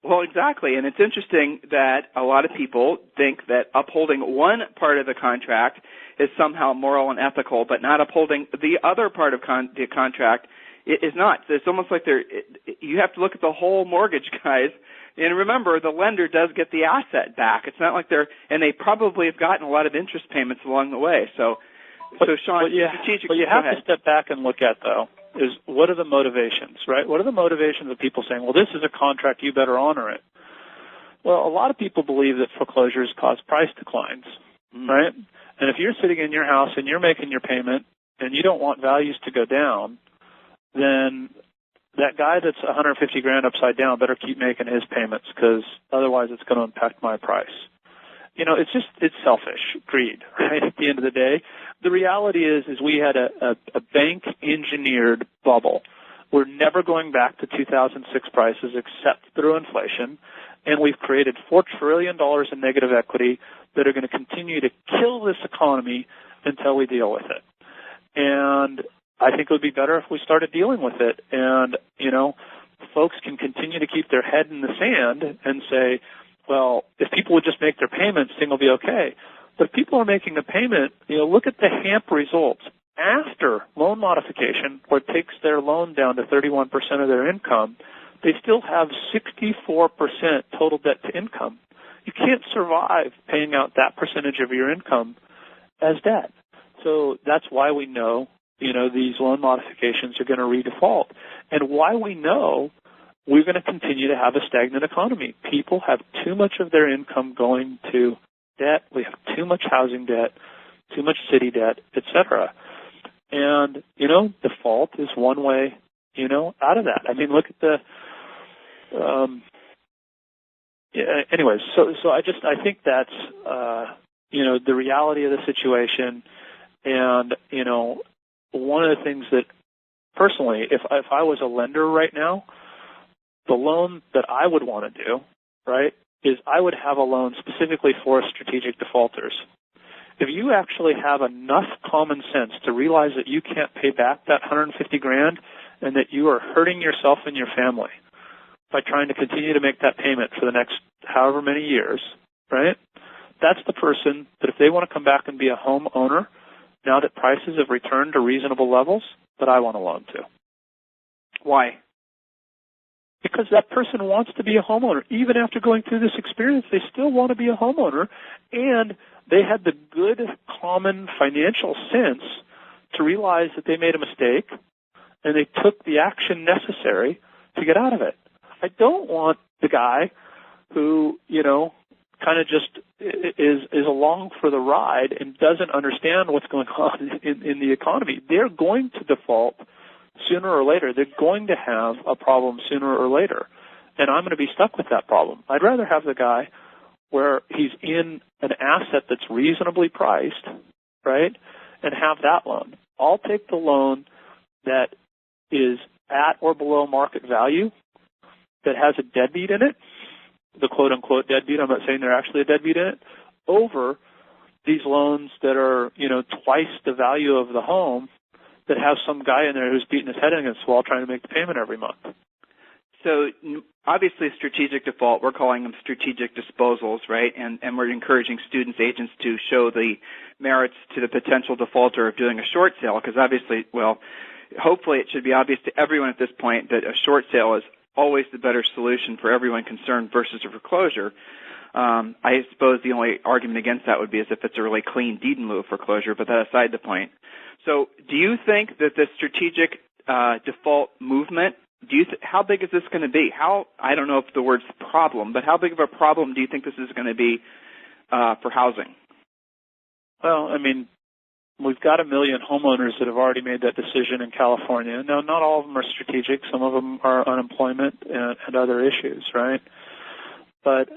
Well, exactly, and it's interesting that a lot of people think that upholding one part of the contract is somehow moral and ethical, but not upholding the other part of the contract is not. So it's almost like you have to look at the whole mortgage, guys. And remember, the lender does get the asset back. It's not like and they probably have gotten a lot of interest payments along the way. So Sean, what you have to step back and look at, though, is what are the motivations, right? What are the motivations of people saying, well, this is a contract, you better honor it? Well, a lot of people believe that foreclosures cause price declines, right? And if you're sitting in your house and you're making your payment and you don't want values to go down, then that guy that's $150,000 upside down better keep making his payments, because otherwise it's going to impact my price. it's selfish, greed, right? At the end of the day, the reality is we had a bank-engineered bubble. We're never going back to 2006 prices except through inflation, and we've created $4 trillion in negative equity that are going to continue to kill this economy until we deal with it. And I think it would be better if we started dealing with it. And, folks can continue to keep their head in the sand and say, well, if people would just make their payments, things will be okay. But if people are making a payment, look at the HAMP results. After loan modification, where it takes their loan down to 31% of their income, they still have 64% total debt to income. You can't survive paying out that percentage of your income as debt. So that's why we know, these loan modifications are going to redefault, and why we know we're going to continue to have a stagnant economy. People have too much of their income going to debt. We have too much housing debt, too much city debt, etc. And, default is one way, out of that. I mean, look at the, anyways, so I think that's, the reality of the situation. And, one of the things that personally, if I was a lender right now, the loan that I would want to do, right, is I would have a loan specifically for strategic defaulters. If you actually have enough common sense to realize that you can't pay back that $150,000 and that you are hurting yourself and your family by trying to continue to make that payment for the next however many years, right? That's the person that if they want to come back and be a homeowner, now that prices have returned to reasonable levels, that I want to loan to. Why? Because that person wants to be a homeowner. Even after going through this experience, they still want to be a homeowner, and they had the good common financial sense to realize that they made a mistake, and they took the action necessary to get out of it. I don't want the guy who, kind of just is along for the ride and doesn't understand what's going on in the economy. They're going to default sooner or later. They're going to have a problem sooner or later, and I'm going to be stuck with that problem. I'd rather have the guy where he's in an asset that's reasonably priced, right, and have that loan. I'll take the loan that is at or below market value, that has a deadbeat in it, the quote-unquote deadbeat, I'm not saying they're actually a deadbeat in it, over these loans that are, twice the value of the home that have some guy in there who's beating his head against the wall trying to make the payment every month. So obviously strategic default, we're calling them strategic disposals, right? And we're encouraging students, agents to show the merits to the potential defaulter of doing a short sale because obviously, hopefully it should be obvious to everyone at this point that a short sale is always the better solution for everyone concerned versus a foreclosure. I suppose the only argument against that would be as if it's a really clean deed in lieu of foreclosure, but that aside the point. So do you think that the strategic default movement, how big is this going to be? I don't know if the word's problem, but how big of a problem do you think this is going to be for housing? Well, I mean, we've got 1 million homeowners that have already made that decision in California. Now, not all of them are strategic. Some of them are unemployment and other issues, right? But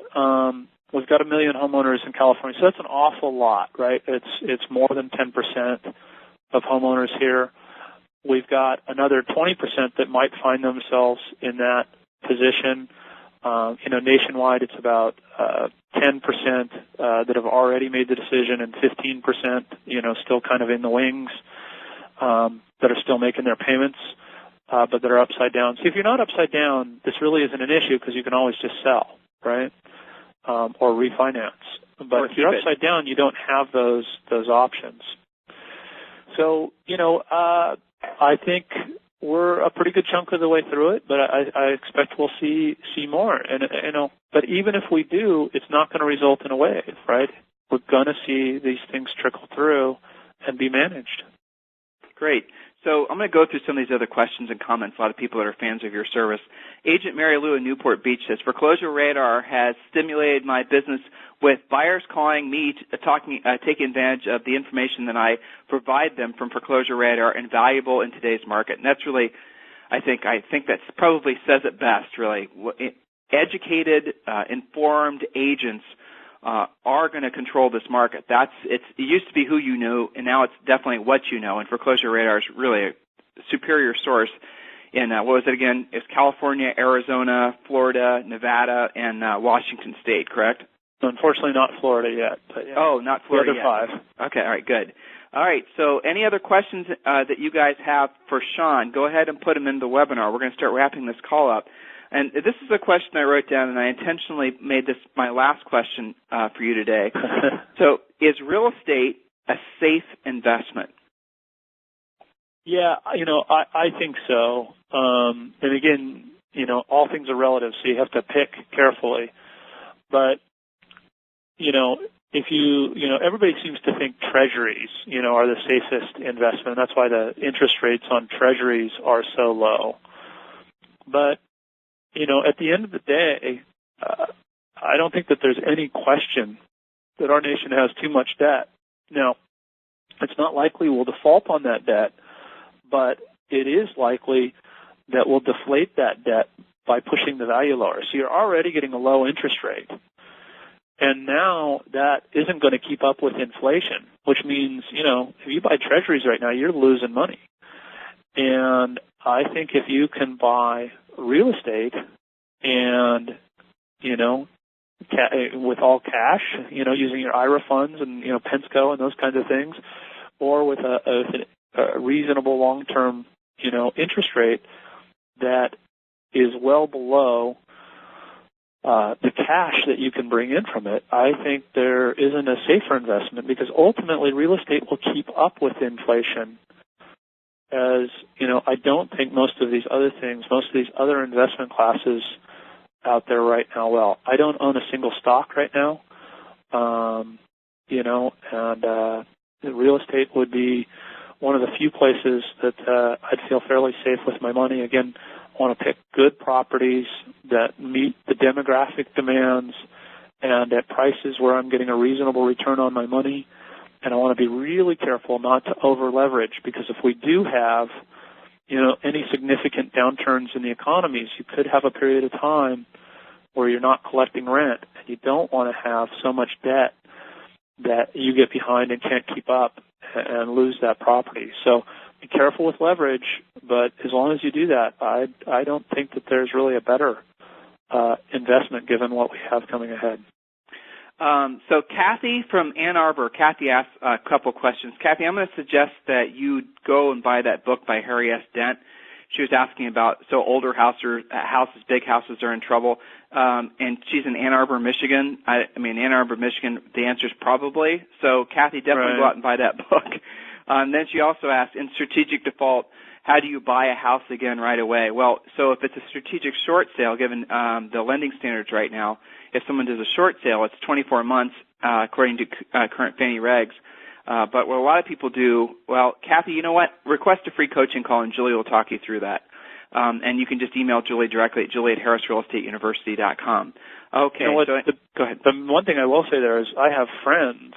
we've got 1 million homeowners in California, so that's an awful lot, right? It's more than 10% of homeowners here. We've got another 20% that might find themselves in that position. Nationwide, it's about 10% that have already made the decision, and 15%, still kind of in the wings, that are still making their payments, but that are upside down. So if you're not upside down, this really isn't an issue because you can always just sell, right, or refinance. But if you're upside down, you don't have those options. So, I think we're a pretty good chunk of the way through it, but I expect we'll see more. And but even if we do, it's not going to result in a wave, right? We're going to see these things trickle through and be managed. Great. So I'm going to go through some of these other questions and comments. A lot of people that are fans of your service. Agent Mary Lou in Newport Beach says, Foreclosure Radar has stimulated my business with buyers calling me, taking advantage of the information that I provide them from Foreclosure Radar and valuable in today's market. And that's really, I think that probably says it best, really. Educated, informed agents are going to control this market. It used to be who you knew, and now it's definitely what you know. And Foreclosure Radar is really a superior source in, what was it again? It's California, Arizona, Florida, Nevada, and Washington State, correct? Unfortunately, not Florida yet. But yeah. Oh, not Florida yet. The other 5. Okay, all right, good. All right, so any other questions that you guys have for Sean, go ahead and put them in the webinar. We're going to start wrapping this call up. And this is a question I wrote down, and I intentionally made this my last question for you today. So is real estate a safe investment? Yeah, I think so. And again, all things are relative, so you have to pick carefully. But, if everybody seems to think treasuries, are the safest investment. That's why the interest rates on treasuries are so low. But, at the end of the day, I don't think that there's any question that our nation has too much debt. Now, it's not likely we'll default on that debt, but it is likely that we'll deflate that debt by pushing the value lower. So you're already getting a low interest rate. And now that isn't going to keep up with inflation, which means, if you buy treasuries right now, you're losing money. And I think if you can buy real estate and, with all cash, using your IRA funds and, Pensco and those kinds of things, or with a reasonable long-term, interest rate that is well below the cash that you can bring in from it, I think there isn't a safer investment, because ultimately real estate will keep up with inflation. As, I don't think most of these other investment classes out there right now will. I don't own a single stock right now, and real estate would be one of the few places that I'd feel fairly safe with my money. Again, I want to pick good properties that meet the demographic demands and at prices where I'm getting a reasonable return on my money. And I want to be really careful not to over-leverage, because if we do have, any significant downturns in the economies, you could have a period of time where you're not collecting rent. And you don't want to have so much debt that you get behind and can't keep up and lose that property. So be careful with leverage, but as long as you do that, I don't think that there's really a better investment given what we have coming ahead. So Kathy from Ann Arbor, Kathy asked a couple questions. Kathy, I'm going to suggest that you go and buy that book by Harry S. Dent. She was asking about, older houses, big houses are in trouble, and she's in Ann Arbor, Michigan. Ann Arbor, Michigan, the answer is probably. So Kathy, definitely go out and buy that book. Then she also asked, in strategic default, how do you buy a house again right away? Well, so if it's a strategic short sale, given the lending standards right now, if someone does a short sale, it's 24 months according to current Fannie regs. But what a lot of people do, well, Kathy, you know what? Request a free coaching call, and Julie will talk you through that. And you can just email Julie directly at julie@harrisrealestateuniversity.com. Okay, go ahead. The one thing I will say there is I have friends,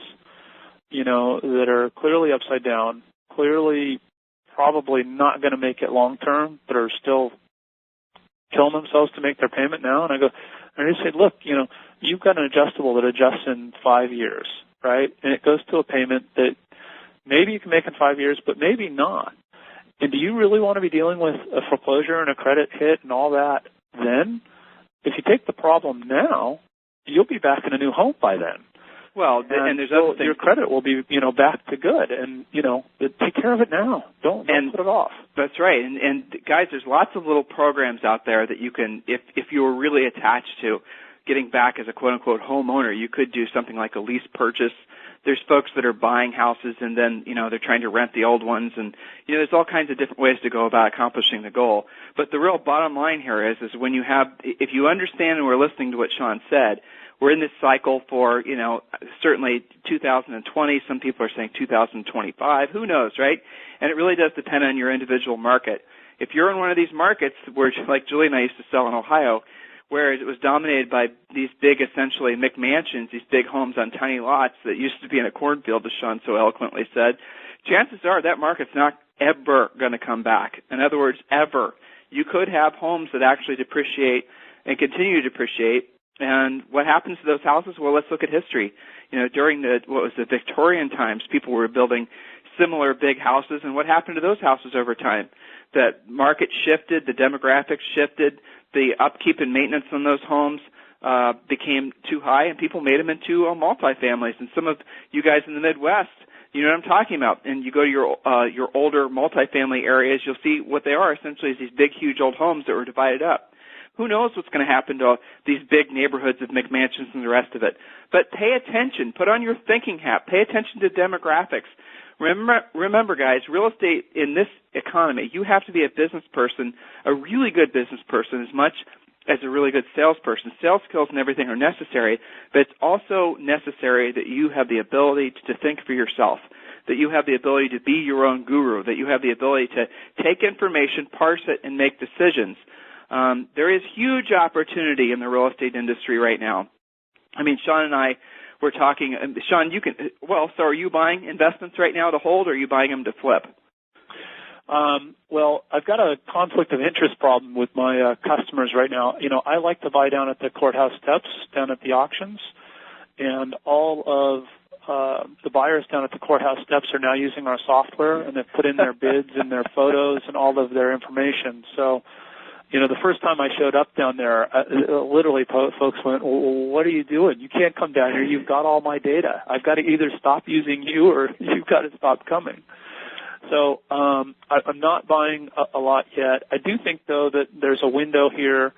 that are clearly upside down, clearly probably not going to make it long term, but are still killing themselves to make their payment now. And I just say, look, you've got an adjustable that adjusts in 5 years, right? And it goes to a payment that maybe you can make in 5 years, but maybe not. And do you really want to be dealing with a foreclosure and a credit hit and all that then? If you take the problem now, you'll be back in a new home by then. Well, and there's other things. Your credit will be, back to good, and take care of it now. Don't put it off. That's right. And guys, there's lots of little programs out there that you can, if you were really attached to getting back as a quote unquote homeowner, you could do something like a lease purchase. There's folks that are buying houses and then, they're trying to rent the old ones, and there's all kinds of different ways to go about accomplishing the goal. But the real bottom line here is when you have, if you understand and we're listening to what Sean said, we're in this cycle for, certainly 2020. Some people are saying 2025. Who knows, right? And it really does depend on your individual market. If you're in one of these markets where, like Julie and I used to sell in Ohio, where it was dominated by these big, essentially, McMansions, these big homes on tiny lots that used to be in a cornfield, as Sean so eloquently said, chances are that market's not ever going to come back. In other words, ever. You could have homes that actually depreciate and continue to depreciate And what happens to those houses? Well, let's look at history. During the Victorian times, people were building similar big houses, and what happened to those houses over time? The market shifted, the demographics shifted, the upkeep and maintenance on those homes became too high, and people made them into multifamilies. And some of you guys in the Midwest, you know what I'm talking about. And you go to your older multifamily areas, you'll see what they are essentially is these big, huge old homes that were divided up. Who knows what's going to happen to these big neighborhoods of McMansions and the rest of it? But pay attention. Put on your thinking hat. Pay attention to demographics. Remember, guys, real estate in this economy, you have to be a business person, a really good business person, as much as a really good salesperson. Sales skills and everything are necessary, but it's also necessary that you have the ability to think for yourself, that you have the ability to be your own guru, that you have the ability to take information, parse it, and make decisions. There is huge opportunity in the real estate industry right now. I mean, Sean and I were talking. Sean, so are you buying investments right now to hold, or are you buying them to flip? Well, I've got a conflict of interest problem with my customers right now. I like to buy down at the courthouse steps, down at the auctions, and all of the buyers down at the courthouse steps are now using our software, and they've put in their bids and their photos and all of their information. So, the first time I showed up down there, literally folks went, well, what are you doing? You can't come down here. You've got all my data. I've got to either stop using you or you've got to stop coming. So I'm not buying a lot yet. I do think, though, that there's a window here,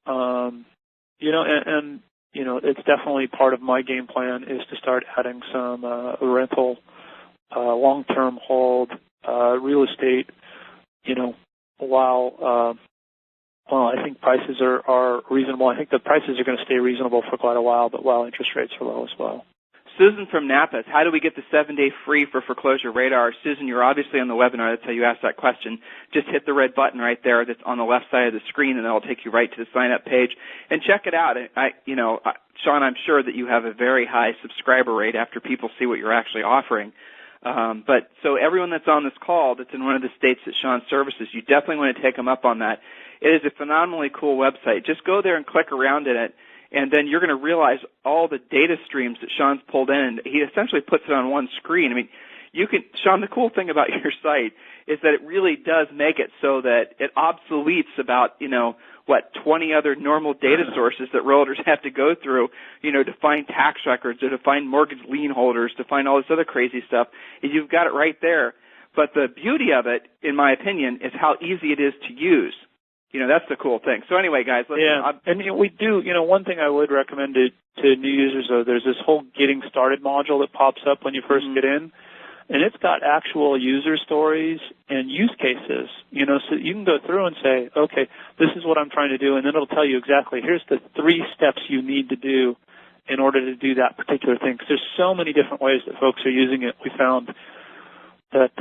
and it's definitely part of my game plan is to start adding some rental, long-term hold, real estate, while I think prices are reasonable. I think the prices are going to stay reasonable for quite a while, but while interest rates are low as well. Susan from Napa, how do we get the 7-day free for foreclosure radar? Susan, you're obviously on the webinar. That's how you asked that question. Just hit the red button right there that's on the left side of the screen, and that'll take you right to the sign-up page. And check it out. Sean, I'm sure that you have a very high subscriber rate after people see what you're actually offering. But so everyone that's on this call that's in one of the states that Sean services, you definitely want to take them up on that. It is a phenomenally cool website. Just go there and click around in it, and then you're going to realize all the data streams that Sean's pulled in. And he essentially puts it on one screen. I mean, Sean, the cool thing about your site is that it really does make it so that it obsoletes about, 20 other normal data sources that realtors have to go through, to find tax records or to find mortgage lien holders, to find all this other crazy stuff. And you've got it right there. But the beauty of it, in my opinion, is how easy it is to use. That's the cool thing. So anyway, guys, listen. Yeah, and we do, one thing I would recommend to new users, though, there's this whole getting started module that pops up when you first get in, and it's got actual user stories and use cases, so you can go through and say, okay, this is what I'm trying to do, and then it'll tell you exactly, here's the 3 steps you need to do in order to do that particular thing, because there's so many different ways that folks are using it. We found that,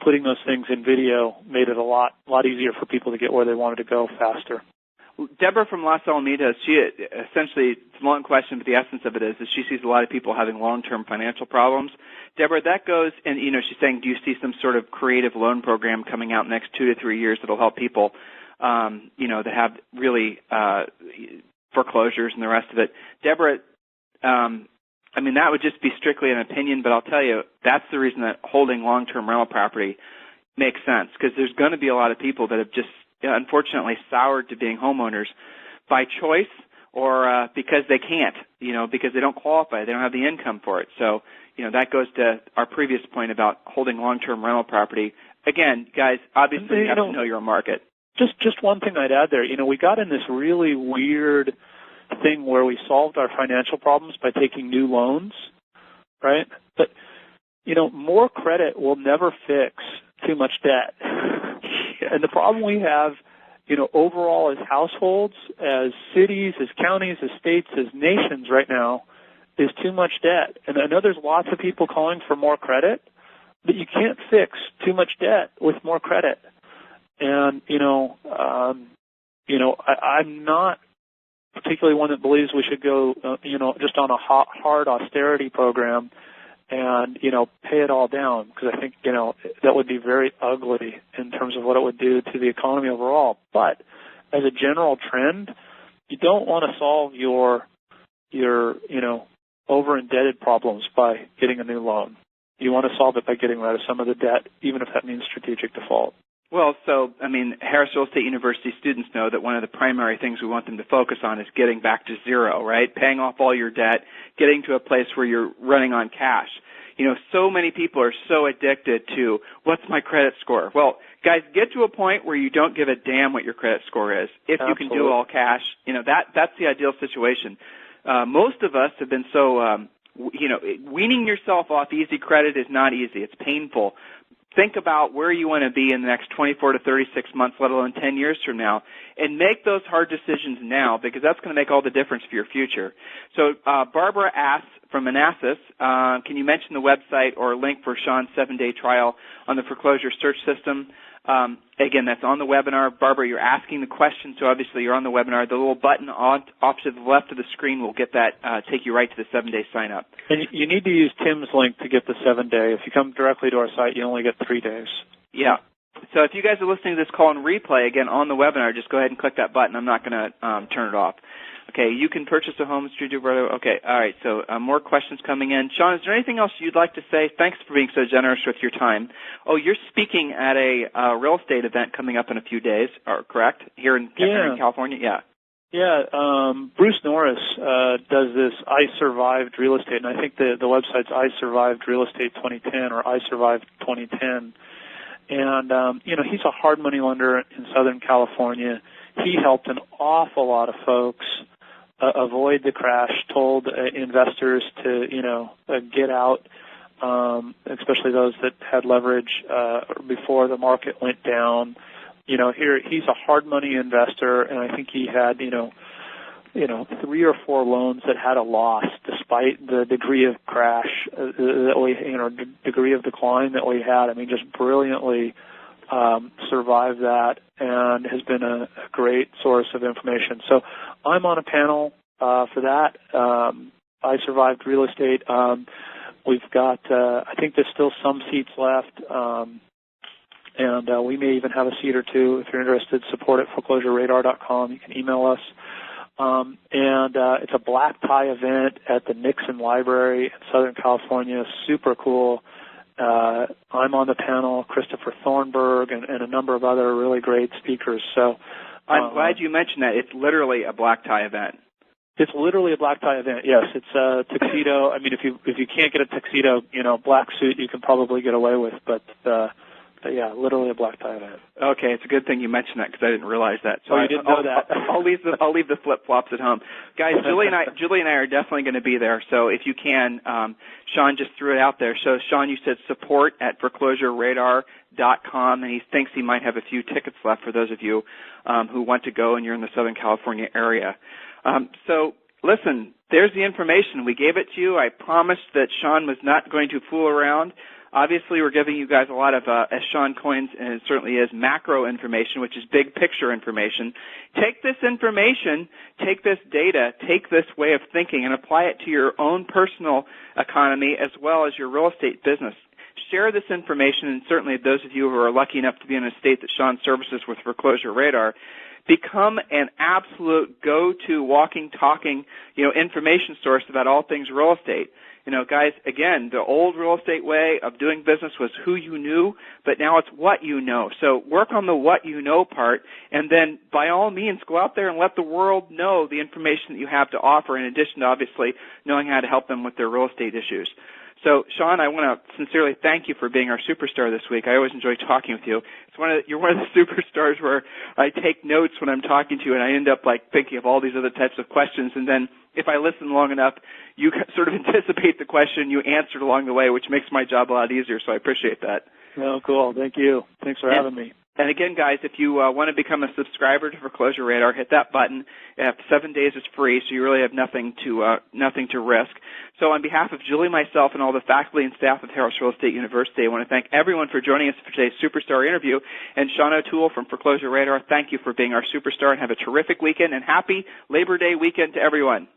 putting those things in video made it a lot easier for people to get where they wanted to go faster. Deborah from Los Alamitos, she essentially, it's a long question, but the essence of it is she sees a lot of people having long-term financial problems. Deborah, that goes, and, she's saying, do you see some sort of creative loan program coming out next 2 to 3 years that'll help people, that have really foreclosures and the rest of it? Deborah, that would just be strictly an opinion, but I'll tell you, that's the reason that holding long-term rental property makes sense, because there's going to be a lot of people that have just, unfortunately, soured to being homeowners by choice or because they can't, because they don't qualify. They don't have the income for it. So, that goes to our previous point about holding long-term rental property. Again, guys, obviously you have to know your market. Just one thing I'd add there. We got in this really weird thing where we solved our financial problems by taking new loans, right? But, more credit will never fix too much debt. And the problem we have, overall as households, as cities, as counties, as states, as nations right now, is too much debt. And I know there's lots of people calling for more credit, but you can't fix too much debt with more credit. And, I'm not particularly one that believes we should go, just on a hard austerity program and, pay it all down, because I think, that would be very ugly in terms of what it would do to the economy overall. But as a general trend, you don't want to solve your over-indebted problems by getting a new loan. You want to solve it by getting rid of some of the debt, even if that means strategic default. Well, so, I mean, Harris Real Estate University students know that one of the primary things we want them to focus on is getting back to zero, right? Paying off all your debt, getting to a place where you're running on cash. You know, so many people are so addicted to, what's my credit score? Well, guys, get to a point where you don't give a damn what your credit score is. If you can do all cash, you know, that's the ideal situation. Most of us have been so, weaning yourself off easy credit is not easy. It's painful. Think about where you want to be in the next 24 to 36 months, let alone 10 years from now, and make those hard decisions now, because that's going to make all the difference for your future. So Barbara asks from Manassas, can you mention the website or link for Sean's 7-day trial on the foreclosure search system? Again, that's on the webinar. Barbara, you're asking the question, so obviously you're on the webinar. The little button off to the left of the screen will get that, take you right to the 7-day sign-up. And you need to use Tim's link to get the 7-day. If you come directly to our site, you only get 3 days. Yeah. So if you guys are listening to this call in replay, again, on the webinar, just go ahead and click that button. I'm not going to turn it off. Okay, you can purchase a home, Street Roberto. Okay, all right, so more questions coming in. Sean, is there anything else you'd like to say? Thanks for being so generous with your time. Oh, you're speaking at a real estate event coming up in a few days, correct? Here in California? Yeah. Yeah, Bruce Norris does this I Survived Real Estate, and I think the website's I Survived Real Estate 2010 or I Survived 2010. And, he's a hard money lender in Southern California. He helped an awful lot of folks avoid the crash, told investors to, get out, especially those that had leverage before the market went down. Here he's a hard money investor, and I think he had, 3 or 4 loans that had a loss despite the degree of crash that we, degree of decline that we had. I mean, just brilliantly survived that and has been a great source of information. So I'm on a panel for that. I Survived Real Estate. We've got, I think there's still some seats left, and we may even have a seat or two. If you're interested, support at foreclosureradar.com. You can email us. And it's a black tie event at the Nixon Library in Southern California. Super cool. I'm on the panel, Christopher Thornburg, and a number of other really great speakers. So I'm glad you mentioned that. It's literally a black tie event. It's literally a black tie event. Yes, it's a tuxedo. I mean, if you can't get a tuxedo, black suit, you can probably get away with. But yeah, literally a black tie event. Okay, it's a good thing you mentioned that because I didn't realize that. So you didn't know that. I'll leave the flip flops at home, guys. Julie and I are definitely going to be there. So if you can, Sean just threw it out there. So Sean, you said support at foreclosureradar.com, and he thinks he might have a few tickets left for those of you who want to go and you're in the Southern California area. So listen, there's the information. We gave it to you. I promised that Sean was not going to fool around. Obviously, we're giving you guys a lot of, as Sean coins, and it certainly is, macro information, which is big picture information. Take this information, take this data, take this way of thinking, and apply it to your own personal economy as well as your real estate business. Share this information, and certainly those of you who are lucky enough to be in a state that Sean services with Foreclosure Radar, become an absolute go-to, walking, talking, information source about all things real estate. Guys, again, the old real estate way of doing business was who you knew, but now it's what you know. So work on the what you know part, and then by all means, go out there and let the world know the information that you have to offer, in addition to obviously knowing how to help them with their real estate issues. So, Sean, I want to sincerely thank you for being our superstar this week. I always enjoy talking with you. You're one of the superstars where I take notes when I'm talking to you, and I end up thinking of all these other types of questions. And then if I listen long enough, you sort of anticipate the question, you answer it along the way, which makes my job a lot easier. So I appreciate that. Oh, cool. Thank you. Thanks for having me. And again, guys, if you want to become a subscriber to Foreclosure Radar, hit that button. 7 days is free, so you really have nothing to risk. So on behalf of Julie, myself, and all the faculty and staff of Harris Real Estate University, I want to thank everyone for joining us for today's Superstar interview. And Sean OToole from Foreclosure Radar, thank you for being our superstar, and have a terrific weekend, and happy Labor Day weekend to everyone.